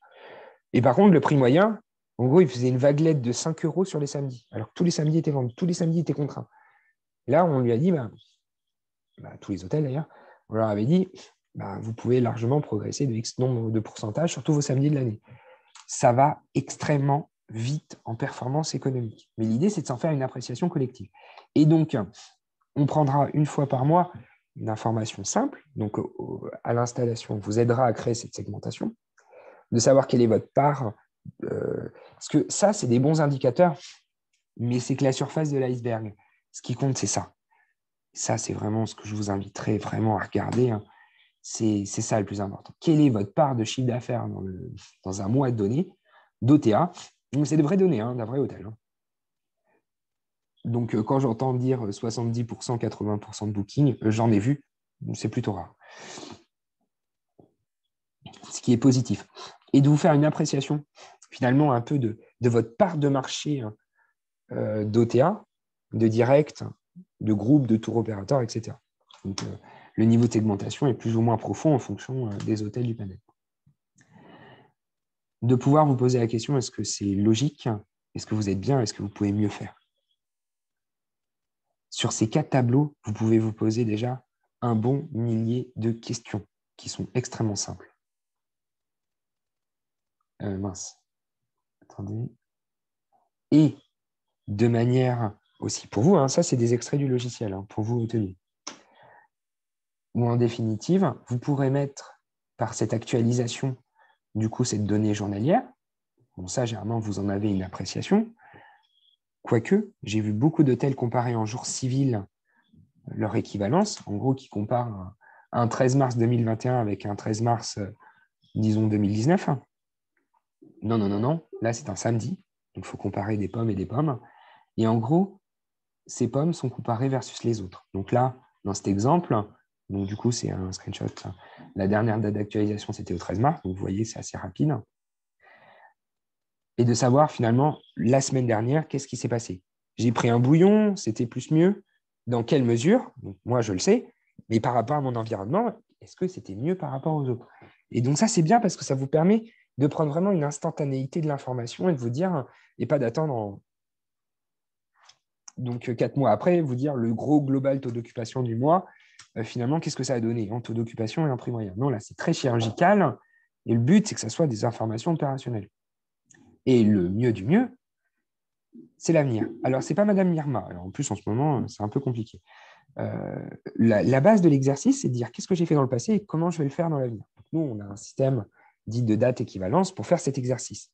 Et par contre, le prix moyen, en gros, il faisait une vaguelette de 5 € sur les samedis, alors que tous les samedis étaient vendus, tous les samedis étaient contraints. Là, on lui a dit, tous les hôtels d'ailleurs, on leur avait dit, vous pouvez largement progresser de X nombre de pourcentage sur tous vos samedis de l'année. Ça va extrêmement vite en performance économique. Mais l'idée, c'est de s'en faire une appréciation collective. Et donc, on prendra une fois par mois une information simple, donc à l'installation, vous aidera à créer cette segmentation, de savoir quelle est votre part. Parce que ça, c'est des bons indicateurs, mais c'est que la surface de l'iceberg. Ce qui compte, c'est ça. Ça, c'est vraiment ce que je vous inviterai vraiment à regarder. C'est ça le plus important. Quelle est votre part de chiffre d'affaires dans un mois donné d'OTA? Donc, c'est de vraies données, d'un vrai hôtel. Donc, quand j'entends dire 70%, 80% de booking, j'en ai vu, c'est plutôt rare. Ce qui est positif. Et de vous faire une appréciation, finalement, un peu de votre part de marché d'OTA, de direct, de groupe, de tour opérateur, etc. Donc, le niveau de segmentation est plus ou moins profond en fonction des hôtels du panel. De pouvoir vous poser la question, est-ce que c'est logique? Est-ce que vous êtes bien? Est-ce que vous pouvez mieux faire? Sur ces 4 tableaux, vous pouvez vous poser déjà un bon millier de questions qui sont extrêmement simples. Attendez. Et de manière aussi, pour vous, ça c'est des extraits du logiciel, pour vous hôteliers. Ou en définitive, vous pourrez mettre par cette actualisation, du coup, cette donnée journalière. Bon, ça, généralement, vous en avez une appréciation. Quoique, j'ai vu beaucoup d'hôtels comparer en jour civil leur équivalence, en gros, qui comparent un 13 mars 2021 avec un 13 mars, disons, 2019. Non. Là, c'est un samedi. Donc, il faut comparer des pommes et des pommes. Et en gros, ces pommes sont comparées versus les autres. Donc là, dans cet exemple, donc du coup, c'est un screenshot. La dernière date d'actualisation, c'était au 13 mars. Donc, vous voyez, c'est assez rapide. Et de savoir, finalement, la semaine dernière, qu'est-ce qui s'est passé? J'ai pris un bouillon, c'était plus mieux. Dans quelle mesure? Donc, moi, je le sais. Mais par rapport à mon environnement, est-ce que c'était mieux par rapport aux autres? Et donc, ça, c'est bien parce que ça vous permet de prendre vraiment une instantanéité de l'information et de vous dire, et pas d'attendre donc 4 mois après, vous dire le gros global taux d'occupation du mois, finalement, qu'est-ce que ça a donné en taux d'occupation et en prix moyen? Non, là, c'est très chirurgical. Et le but, c'est que ça soit des informations opérationnelles. Et le mieux du mieux, c'est l'avenir. Alors, ce n'est pas Madame Myrma. Alors, en plus, en ce moment, c'est un peu compliqué. La base de l'exercice, c'est de dire qu'est-ce que j'ai fait dans le passé et comment je vais le faire dans l'avenir. Nous, on a un système dit de date équivalence pour faire cet exercice.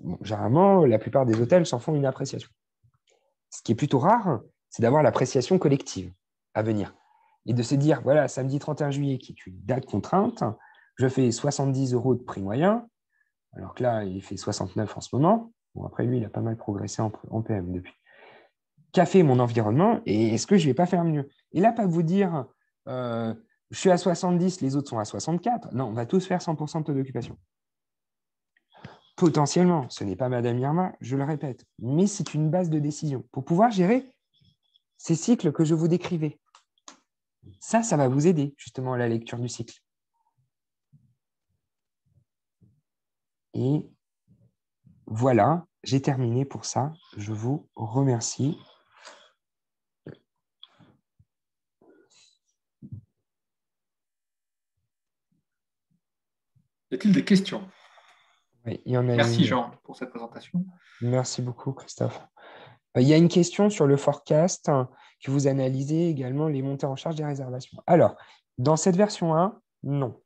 Bon, généralement, la plupart des hôtels s'en font une appréciation. Ce qui est plutôt rare, c'est d'avoir l'appréciation collective à venir et de se dire, voilà, samedi 31 juillet, qui est une date contrainte, je fais 70 € de prix moyen, alors que là, il fait 69 en ce moment. Bon, après, lui, il a pas mal progressé en PM depuis. Qu'a fait mon environnement et est-ce que je ne vais pas faire mieux? Et là, pas vous dire, je suis à 70, les autres sont à 64. Non, on va tous faire 100% de taux d'occupation. Potentiellement, ce n'est pas Madame Irma, je le répète, mais c'est une base de décision pour pouvoir gérer ces cycles que je vous décrivais. Ça va vous aider justement à la lecture du cycle. Et voilà, j'ai terminé pour ça. Je vous remercie. Y a-t-il des questions? Oui, il y en a Merci une. Jean pour cette présentation. Merci beaucoup Christophe. Il y a une question sur le forecast que vous analysez également les montées en charge des réservations. Alors, dans cette version 1, non.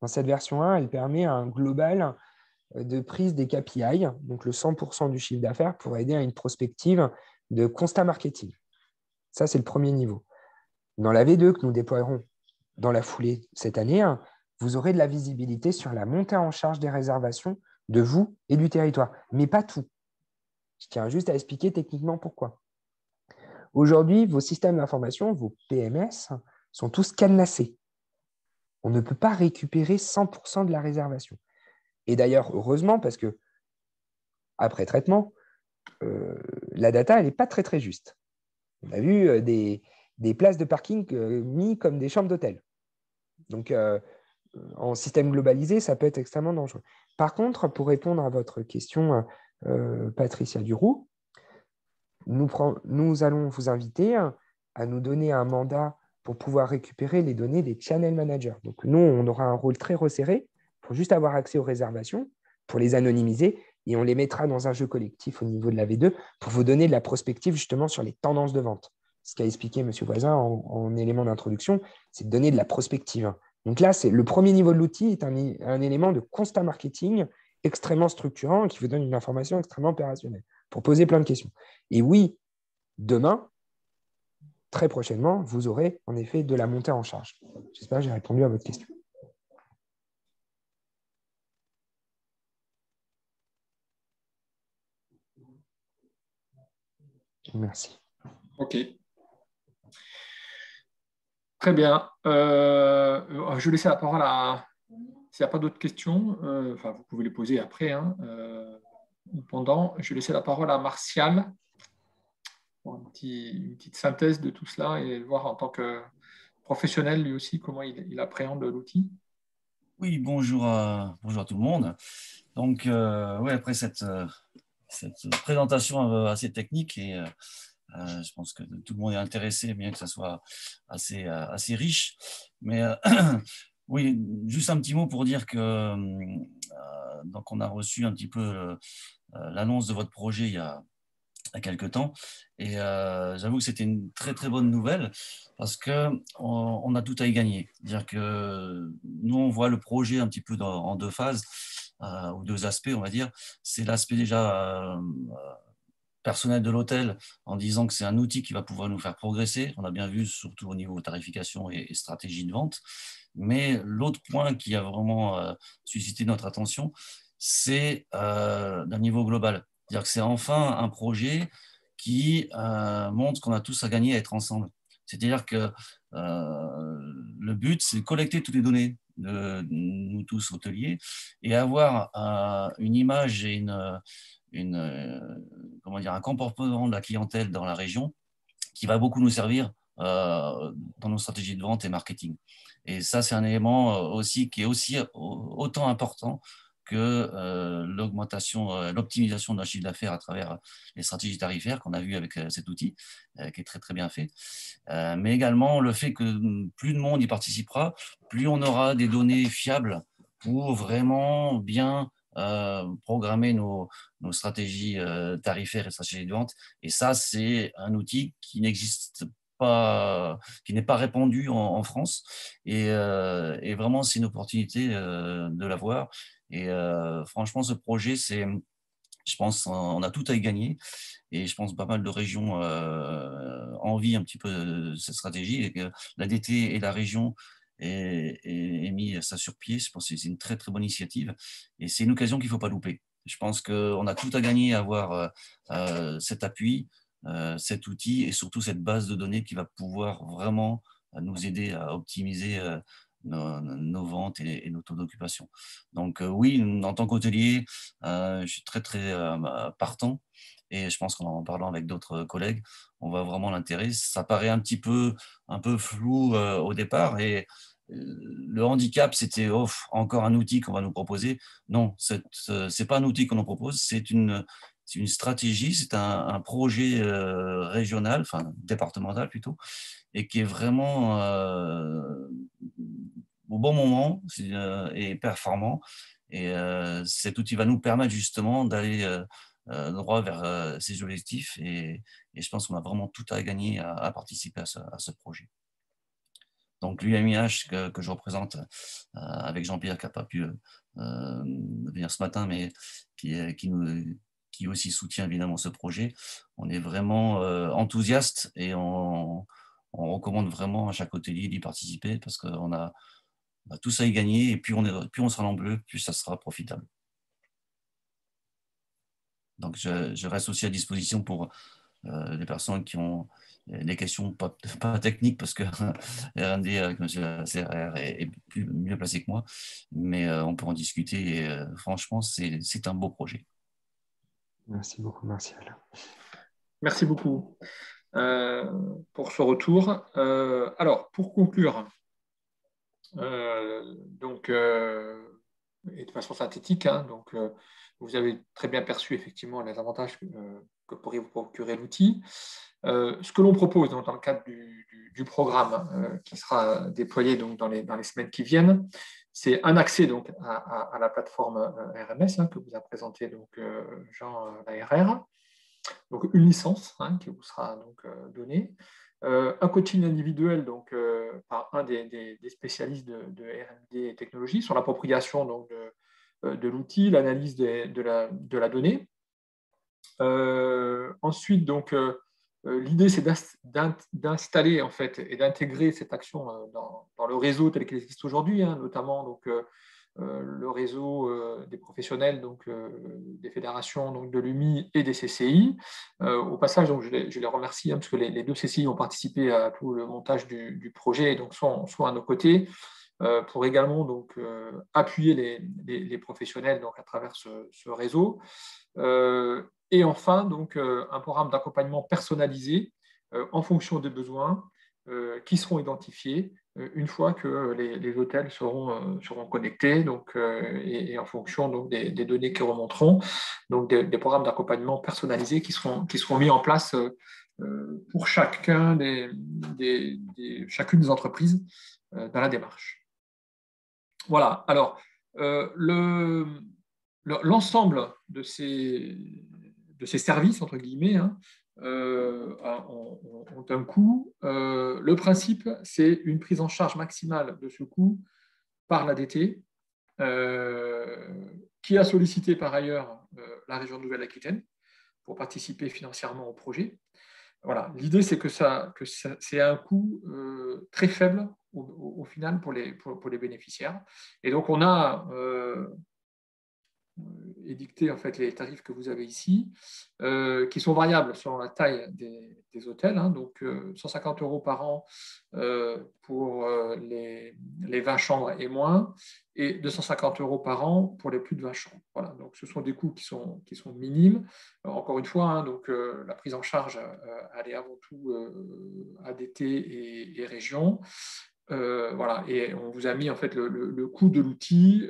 Dans cette version 1, elle permet un global de prise des KPI, donc le 100% du chiffre d'affaires, pour aider à une prospective de constat marketing. Ça, c'est le premier niveau. Dans la V2 que nous déploierons dans la foulée cette année, vous aurez de la visibilité sur la montée en charge des réservations de vous et du territoire, mais pas tout. Je tiens juste à expliquer techniquement pourquoi. Aujourd'hui, vos systèmes d'information, vos PMS, sont tous cadenassés. On ne peut pas récupérer 100% de la réservation. Et d'ailleurs, heureusement, parce que après traitement, la data, elle n'est pas très, très juste. On a vu des places de parking mis comme des chambres d'hôtel. Donc, en système globalisé, ça peut être extrêmement dangereux. Par contre, pour répondre à votre question, Patricia Duroux, nous allons vous inviter à nous donner un mandat pour pouvoir récupérer les données des channel managers. Donc, nous, on aura un rôle très resserré pour juste avoir accès aux réservations, pour les anonymiser, et on les mettra dans un jeu collectif au niveau de la V2 pour vous donner de la prospective justement sur les tendances de vente. Ce qu'a expliqué M. Voisin en élément d'introduction, c'est de donner de la prospective. Donc là, le premier niveau de l'outil est un élément de constat marketing extrêmement structurant et qui vous donne une information extrêmement opérationnelle pour poser plein de questions. Et oui, demain, très prochainement, vous aurez en effet de la montée en charge. J'espère que j'ai répondu à votre question. Merci. OK. Très bien. Je vais laisser la parole à... S'il n'y a pas d'autres questions, vous pouvez les poser après. Pendant, je vais laisser la parole à Martial pour une petite synthèse de tout cela et voir en tant que professionnel lui aussi comment il appréhende l'outil. Oui, bonjour à tout le monde. Donc, oui, après cette présentation assez technique, et je pense que tout le monde est intéressé, bien que ça soit assez riche. Mais oui, juste un petit mot pour dire que donc on a reçu un petit peu l'annonce de votre projet il y a quelques temps. Et j'avoue que c'était une très, très bonne nouvelle parce qu'on a tout à y gagner. C'est-à-dire que nous, on voit le projet un petit peu en deux phases, ou deux aspects, on va dire. C'est l'aspect déjà personnel de l'hôtel, en disant que c'est un outil qui va pouvoir nous faire progresser. On a bien vu, surtout au niveau tarification et stratégie de vente. Mais l'autre point qui a vraiment suscité notre attention, c'est d'un niveau global. C'est-à-dire que c'est enfin un projet qui montre qu'on a tous à gagner à être ensemble. C'est-à-dire que le but, c'est de collecter toutes les données de nous tous hôteliers et avoir une image et un comportement de la clientèle dans la région qui va beaucoup nous servir dans nos stratégies de vente et marketing. Et ça, c'est un élément aussi qui est aussi autant important que l'optimisation de notre chiffre d'affaires à travers les stratégies tarifaires qu'on a vues avec cet outil, qui est très, très bien fait. Mais également le fait que plus de monde y participera, plus on aura des données fiables pour vraiment bien programmer nos stratégies tarifaires et stratégies de vente. Et ça, c'est un outil qui n'existe n'est pas répandu en France. Et vraiment, c'est une opportunité de l'avoir. Et franchement, ce projet, je pense on a tout à y gagner. Et je pense pas mal de régions envient un petit peu cette stratégie. Et que la DT et la région aient mis ça sur pied. Je pense que c'est une très, très bonne initiative. Et c'est une occasion qu'il ne faut pas louper. Je pense qu'on a tout à gagner à avoir cet appui, cet outil et surtout cette base de données qui va pouvoir vraiment nous aider à optimiser nos ventes et nos taux d'occupation. Donc oui, en tant qu'hôtelier, je suis très très partant et je pense qu'en parlant avec d'autres collègues, on voit vraiment l'intérêt. Ça paraît un peu flou au départ et le handicap, c'était encore un outil qu'on va nous proposer. Non, c'est pas un outil qu'on nous propose, c'est une stratégie, c'est un projet régional, enfin départemental plutôt, et qui est vraiment au bon moment et performant. Et cet outil va nous permettre justement d'aller droit vers ces objectifs. Et je pense qu'on a vraiment tout à gagner à participer à ce projet. Donc l'UMIH que je représente avec Jean-Pierre qui n'a pas pu venir ce matin, mais qui aussi soutient évidemment ce projet. On est vraiment enthousiaste et on recommande vraiment à chaque hôtelier d'y participer parce qu'on a tout ça à y gagner et plus on sera nombreux, plus ça sera profitable. Donc je reste aussi à disposition pour les personnes qui ont des questions pas techniques parce que R&D avec M. CRR est mieux placé que moi, mais on peut en discuter et franchement, c'est un beau projet. Merci beaucoup, Martial. Merci beaucoup pour ce retour. Alors, pour conclure, donc, et de façon synthétique, hein, donc, vous avez très bien perçu effectivement les avantages que pourrait vous procurer l'outil. Ce que l'on propose donc, dans le cadre du programme qui sera déployé donc, dans les semaines qui viennent, c'est un accès donc, à la plateforme RMS que vous a présenté donc, Jean l'ARR, donc une licence qui vous sera donc, donnée, un coaching individuel donc, par un des spécialistes de R&D et technologie sur l'appropriation donc, de l'outil, l'analyse de la donnée. Ensuite, donc, l'idée, c'est d'installer en fait, et d'intégrer cette action dans le réseau tel qu'il existe aujourd'hui, notamment donc, le réseau des professionnels, donc, des fédérations donc, de l'UMI et des CCI. Au passage, donc, je les remercie parce que les deux CCI ont participé à tout le montage du projet, donc sont à nos côtés. Pour également donc, appuyer les professionnels donc, à travers ce réseau. Et enfin, donc, un programme d'accompagnement personnalisé en fonction des besoins qui seront identifiés une fois que les hôtels seront connectés donc, et en fonction donc, des données qui remonteront, donc des programmes d'accompagnement personnalisés qui seront mis en place pour chacune des entreprises dans la démarche. Voilà, alors l'ensemble de ces services, entre guillemets, ont un coût. Le principe, c'est une prise en charge maximale de ce coût par l'ADT, qui a sollicité par ailleurs la région de Nouvelle-Aquitaine pour participer financièrement au projet. Voilà. L'idée, c'est que c'est un coût très faible au final pour les bénéficiaires. Et donc, on a édicté en fait, les tarifs que vous avez ici, qui sont variables selon la taille des hôtels. Donc, 150 € par an pour les 20 chambres et moins, et 250 € par an pour les plus de 20 chambres. Voilà, donc ce sont des coûts qui sont minimes. Alors, encore une fois, donc, la prise en charge, elle est avant tout ADT et région. Voilà, et on vous a mis en fait le coût de l'outil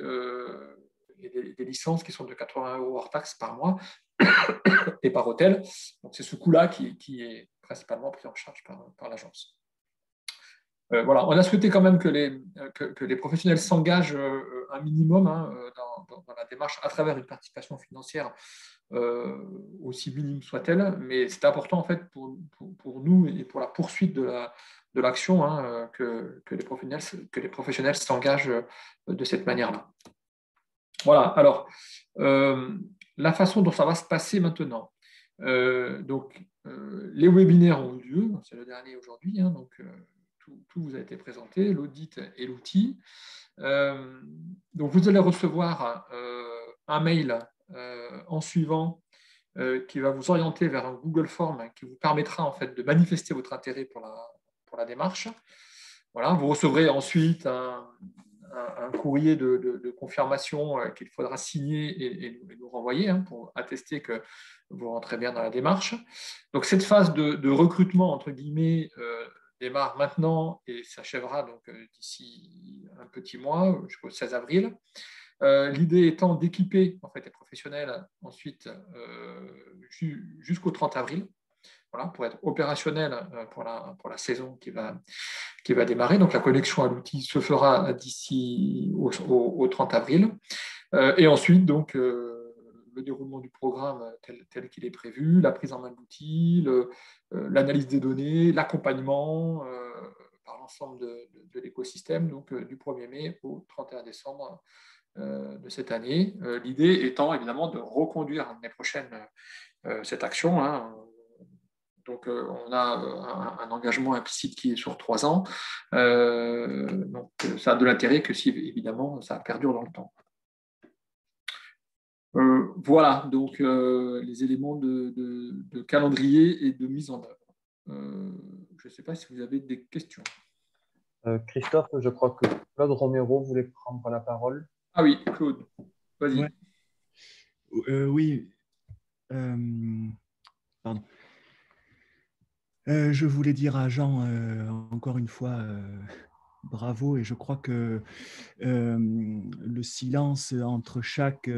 et des licences qui sont de 80 € hors taxe par mois et par hôtel. Donc c'est ce coût-là qui est principalement pris en charge par l'agence. Voilà, on a souhaité quand même que les professionnels s'engagent un minimum dans la démarche à travers une participation financière aussi minime soit-elle, mais c'est important en fait pour nous et pour la poursuite de l'action que les professionnels s'engagent de cette manière-là. Voilà, alors la façon dont ça va se passer maintenant. Les webinaires ont eu lieu, c'est le dernier aujourd'hui, donc tout vous a été présenté, l'audit et l'outil. Donc vous allez recevoir un mail en suivant qui va vous orienter vers un Google Form qui vous permettra en fait de manifester votre intérêt pour la démarche. Voilà, vous recevrez ensuite un courrier de confirmation qu'il faudra signer et nous renvoyer pour attester que vous rentrez bien dans la démarche. Donc cette phase de recrutement entre guillemets démarre maintenant et s'achèvera donc d'ici un petit mois jusqu'au 16 avril. L'idée étant d'équiper en fait, les professionnels ensuite jusqu'au 30 avril, voilà, pour être opérationnel pour la saison qui va démarrer. Donc la connexion à l'outil se fera d'ici au 30 avril. Et ensuite, donc, le déroulement du programme tel qu'il est prévu, la prise en main de l'outil, l'analyse des données, l'accompagnement par l'ensemble de l'écosystème, donc du 1er mai au 31 décembre de cette année. L'idée étant évidemment de reconduire l'année prochaine cette action. Donc, on a un engagement implicite qui est sur 3 ans. Donc, ça a de l'intérêt que si, évidemment, ça perdure dans le temps. Voilà, donc les éléments de calendrier et de mise en œuvre. Je ne sais pas si vous avez des questions. Christophe, je crois que Claude Romero voulait prendre la parole. Ah oui, Claude, vas-y. Ouais. Oui. Pardon. Je voulais dire à Jean, encore une fois, bravo, et je crois que le silence entre chaque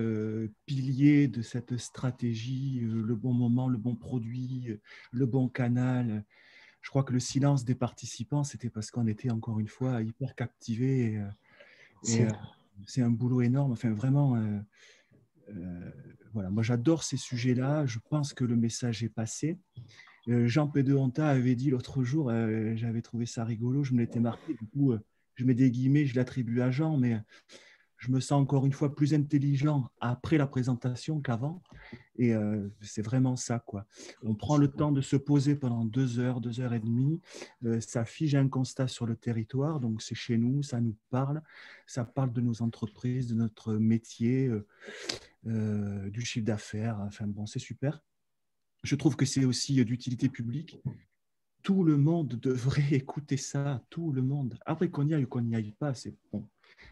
pilier de cette stratégie, le bon moment, le bon produit, le bon canal, je crois que le silence des participants, c'était parce qu'on était encore une fois hyper captivés. Et c'est un boulot énorme. Enfin, vraiment, voilà. Moi, j'adore ces sujets-là. Je pense que le message est passé. Jean Pédeonta avait dit l'autre jour, j'avais trouvé ça rigolo, je me l'étais marqué, du coup, je mets des guillemets, je l'attribue à Jean, mais je me sens encore une fois plus intelligent après la présentation qu'avant. Et c'est vraiment ça, quoi. On prend le temps de se poser pendant 2 heures, 2 heures et demie. Ça fige un constat sur le territoire, donc c'est chez nous, ça nous parle. Ça parle de nos entreprises, de notre métier, du chiffre d'affaires. Enfin bon, c'est super. Je trouve que c'est aussi d'utilité publique. Tout le monde devrait écouter ça, tout le monde. Après qu'on y aille ou qu'on n'y aille pas, c'est bon.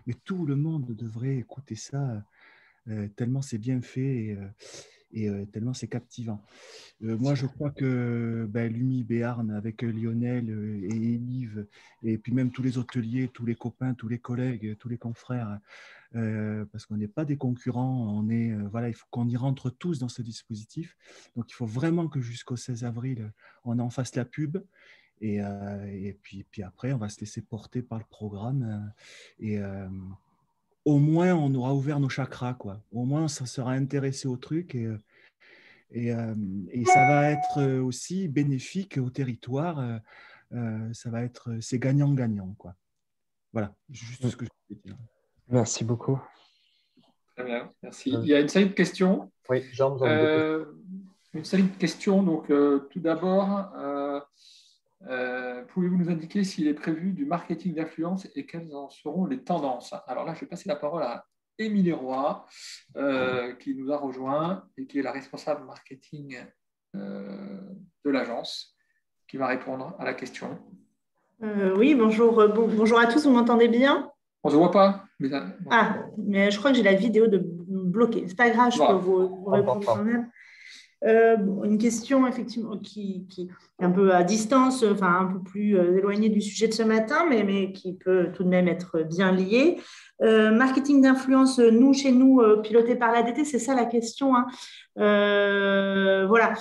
Mais tout le monde devrait écouter ça, tellement c'est bien fait et tellement c'est captivant. Moi, je crois que l'UMI Béarn avec Lionel et Yves, et puis même tous les hôteliers, tous les copains, tous les collègues, tous les confrères, parce qu'on n'est pas des concurrents, voilà, il faut qu'on y rentre tous dans ce dispositif. Donc, il faut vraiment que jusqu'au 16 avril, on en fasse la pub. Et puis après, on va se laisser porter par le programme. Au moins, on aura ouvert nos chakras, quoi. Au moins, ça sera intéressé au truc et ça va être aussi bénéfique au territoire. Ça va être, c'est gagnant-gagnant, quoi. Voilà, juste ce que je voulais dire. Merci beaucoup. Très bien, merci. Il y a une série de questions. Oui, Jean, vous avez des questions. Une série de questions. Donc, tout d'abord, pouvez-vous nous indiquer s'il est prévu du marketing d'influence et quelles en seront les tendances? Alors là, je vais passer la parole à Émilie Roy, qui nous a rejoint et qui est la responsable marketing de l'agence, qui va répondre à la question. Oui, bonjour, bonjour à tous, vous m'entendez bien? On ne se voit pas. Mais je crois que j'ai la vidéo bloquée. C'est pas grave, je peux vous répondre quand même. Une question effectivement qui un peu à distance, enfin un peu plus éloigné du sujet de ce matin, mais qui peut tout de même être bien lié. Marketing d'influence, chez nous, piloté par l'ADT, c'est ça la question, hein. Voilà.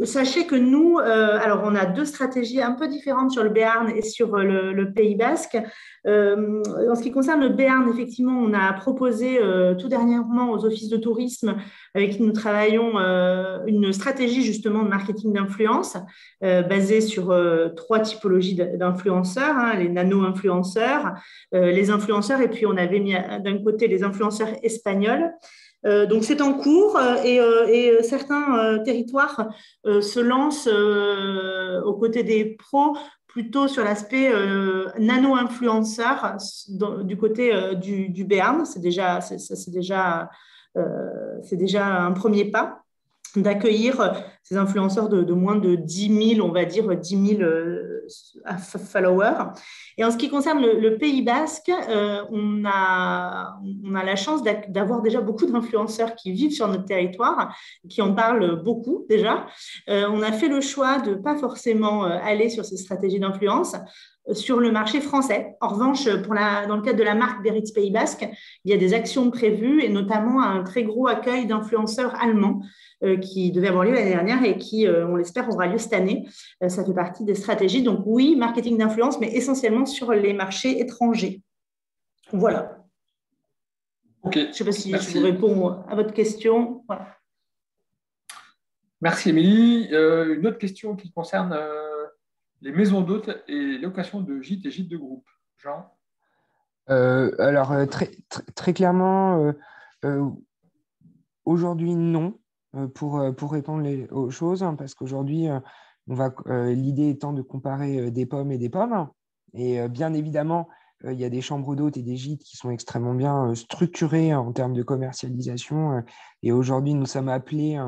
Sachez que nous, alors on a deux stratégies un peu différentes sur le Béarn et sur le Pays Basque. En ce qui concerne le Béarn, effectivement, on a proposé tout dernièrement aux offices de tourisme avec qui nous travaillons une stratégie justement de marketing d'influence basée sur trois typologies d'influenceurs, hein, les nano-influenceurs, les influenceurs, et puis on avait mis d'un côté les influenceurs espagnols. Donc c'est en cours et certains territoires se lancent aux côtés des pros plutôt sur l'aspect nano-influenceur du côté du Béarn. C'est déjà un premier pas d'accueillir ces influenceurs de moins de 10 000, on va dire 10 000 followers. Et en ce qui concerne le Pays Basque, on a la chance d'avoir déjà beaucoup d'influenceurs qui vivent sur notre territoire, qui en parlent beaucoup déjà. On a fait le choix de ne pas forcément aller sur ces stratégies d'influence sur le marché français. En revanche, dans le cadre de la marque Biarritz Pays Basque, il y a des actions prévues et notamment un très gros accueil d'influenceurs allemands qui devait avoir lieu l'année dernière et qui, on l'espère, aura lieu cette année. Ça fait partie des stratégies. Donc oui, marketing d'influence, mais essentiellement sur les marchés étrangers. Voilà. Ok. Je ne sais pas si je vous réponds à votre question. Voilà. Merci, Émilie. Une autre question qui concerne les maisons d'hôtes et location de gîtes et gîtes de groupe. Jean? Alors, très clairement, aujourd'hui, non, pour répondre aux choses, hein, parce qu'aujourd'hui, l'idée étant de comparer des pommes et des pommes. Et bien évidemment, il y a des chambres d'hôtes et des gîtes qui sont extrêmement bien structurés en termes de commercialisation. Et aujourd'hui, nous sommes appelés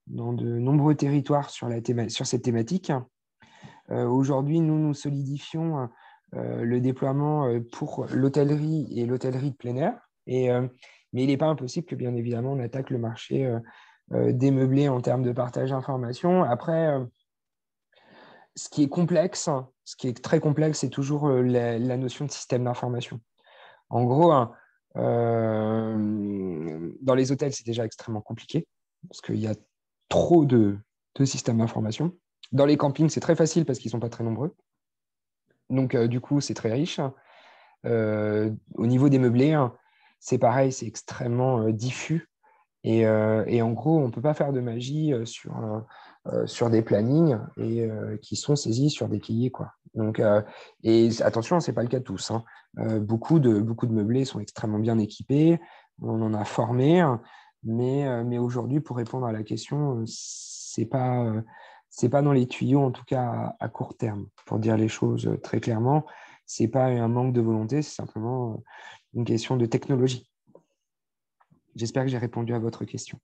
dans de nombreux territoires sur cette thématique. Aujourd'hui, nous solidifions le déploiement pour l'hôtellerie et l'hôtellerie de plein air. Mais il n'est pas impossible que, bien évidemment, on attaque le marché des meublés en termes de partage d'informations. Après, ce qui est très complexe, c'est toujours la notion de système d'information. En gros, dans les hôtels, c'est déjà extrêmement compliqué parce qu'il y a trop de systèmes d'information. Dans les campings, c'est très facile parce qu'ils ne sont pas très nombreux. Donc, du coup, c'est très riche. Au niveau des meublés, c'est pareil, c'est extrêmement diffus. Et en gros, on ne peut pas faire de magie sur des plannings qui sont saisis sur des cahiers, quoi. Donc, et attention, ce n'est pas le cas de tous, hein. Beaucoup de meublés sont extrêmement bien équipés. On en a formé. Mais aujourd'hui, pour répondre à la question, c'est pas dans les tuyaux, en tout cas à court terme, pour dire les choses très clairement. Ce n'est pas un manque de volonté, c'est simplement une question de technologie. J'espère que j'ai répondu à votre question.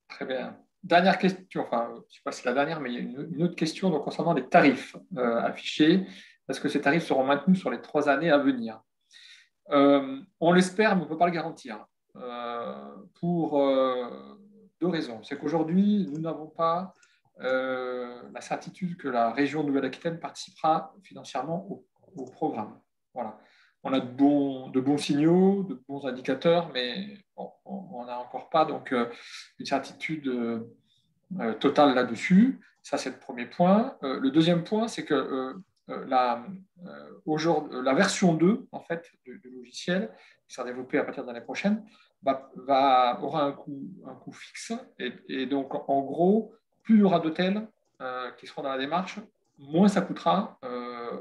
Très bien. Dernière question, enfin, je ne sais pas si c'est la dernière, mais il y a une autre question donc, concernant les tarifs affichés. Est-ce que ces tarifs seront maintenus sur les 3 années à venir? On l'espère, mais on ne peut pas le garantir. Pour 2 raisons. C'est qu'aujourd'hui, nous n'avons pas la certitude que la région Nouvelle-Aquitaine participera financièrement au programme. Voilà. On a de bons signaux, de bons indicateurs, mais on n'a encore pas donc, une certitude totale là-dessus. Ça, c'est le premier point. Le deuxième point, c'est que la version 2 en fait, du logiciel, qui sera développée à partir de l'année prochaine, aura un coût fixe. Et donc, en gros, plus il y aura d'hôtels qui seront dans la démarche, moins ça coûtera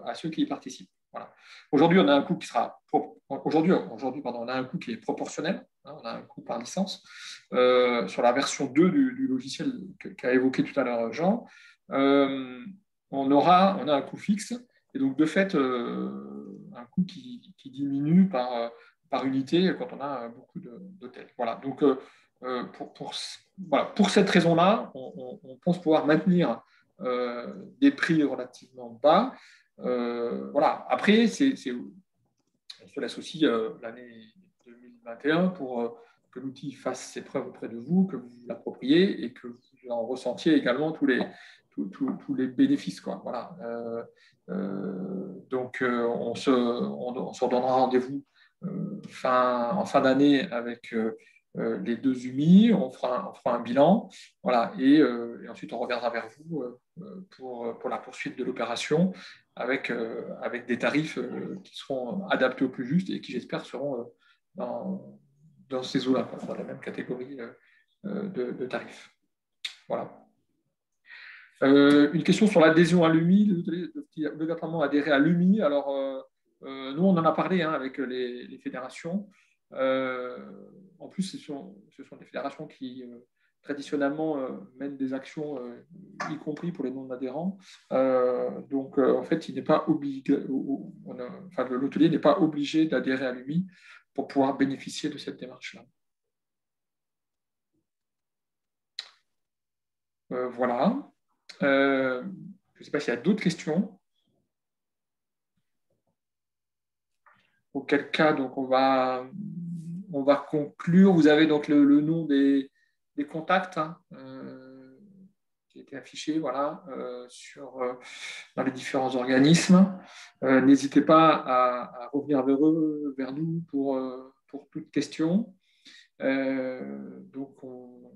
à ceux qui y participent. Voilà. Aujourd'hui, on a un coût qui sera on a un coût qui est proportionnel. Hein, on a un coût par licence sur la version 2 du logiciel qu'a évoqué tout à l'heure Jean. On a un coût fixe et donc de fait un coût qui diminue par unité quand on a beaucoup d'hôtels. Voilà. Donc pour cette raison-là, on pense pouvoir maintenir des prix relativement bas. Voilà. Après, on se laisse aussi l'année 2021 pour que l'outil fasse ses preuves auprès de vous, que vous l'appropriez et que vous en ressentiez également tous tous les bénéfices, quoi. Voilà. Donc, on se redonnera rendez-vous en fin d'année avec les deux UMI, on fera un bilan, voilà, et ensuite on reviendra vers vous pour la poursuite de l'opération avec des tarifs qui seront adaptés au plus juste et qui, j'espère, seront dans ces eaux-là, dans la même catégorie de tarifs. Voilà. Une question sur l'adhésion à l'UMI, obligatoirement adhérer à l'UMI. Alors, nous, on en a parlé avec les fédérations. En plus, ce sont des fédérations qui, traditionnellement, mènent des actions, y compris pour les non-adhérents. Donc, en fait, il n'est pas l'hôtelier n'est pas obligé d'adhérer à l'UMI pour pouvoir bénéficier de cette démarche-là. Voilà. Je ne sais pas s'il y a d'autres questions. Auquel cas, donc on va conclure. Vous avez donc le nom des contacts qui a été affiché, voilà, dans les différents organismes. N'hésitez pas à revenir vers nous pour toute question. Donc on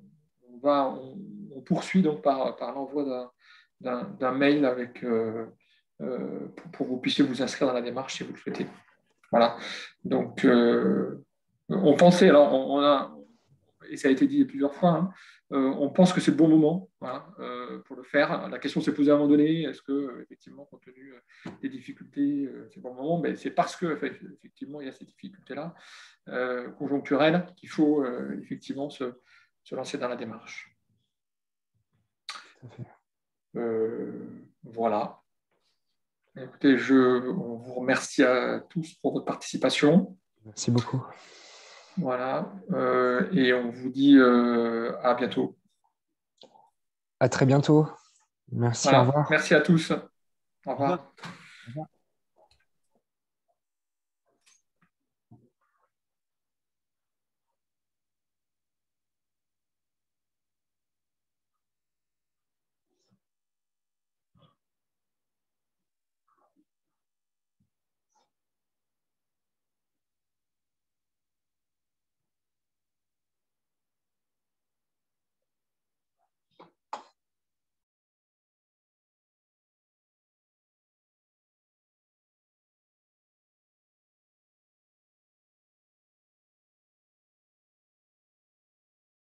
poursuit donc par l'envoi d'un mail avec pour que vous puissiez vous inscrire dans la démarche si vous le souhaitez. Voilà. Donc, on pensait, alors et ça a été dit plusieurs fois, on pense que c'est le bon moment, voilà, pour le faire. La question s'est posée à un moment donné, est-ce que, effectivement, compte tenu des difficultés, c'est le bon moment? Mais c'est parce que, effectivement, il y a ces difficultés-là conjoncturelles qu'il faut effectivement se lancer dans la démarche. Tout à fait. Voilà. Écoutez, on vous remercie à tous pour votre participation. Merci beaucoup. Voilà. Et on vous dit à bientôt. À très bientôt. Merci, Voilà. au revoir. Merci à tous. Au revoir. Au revoir.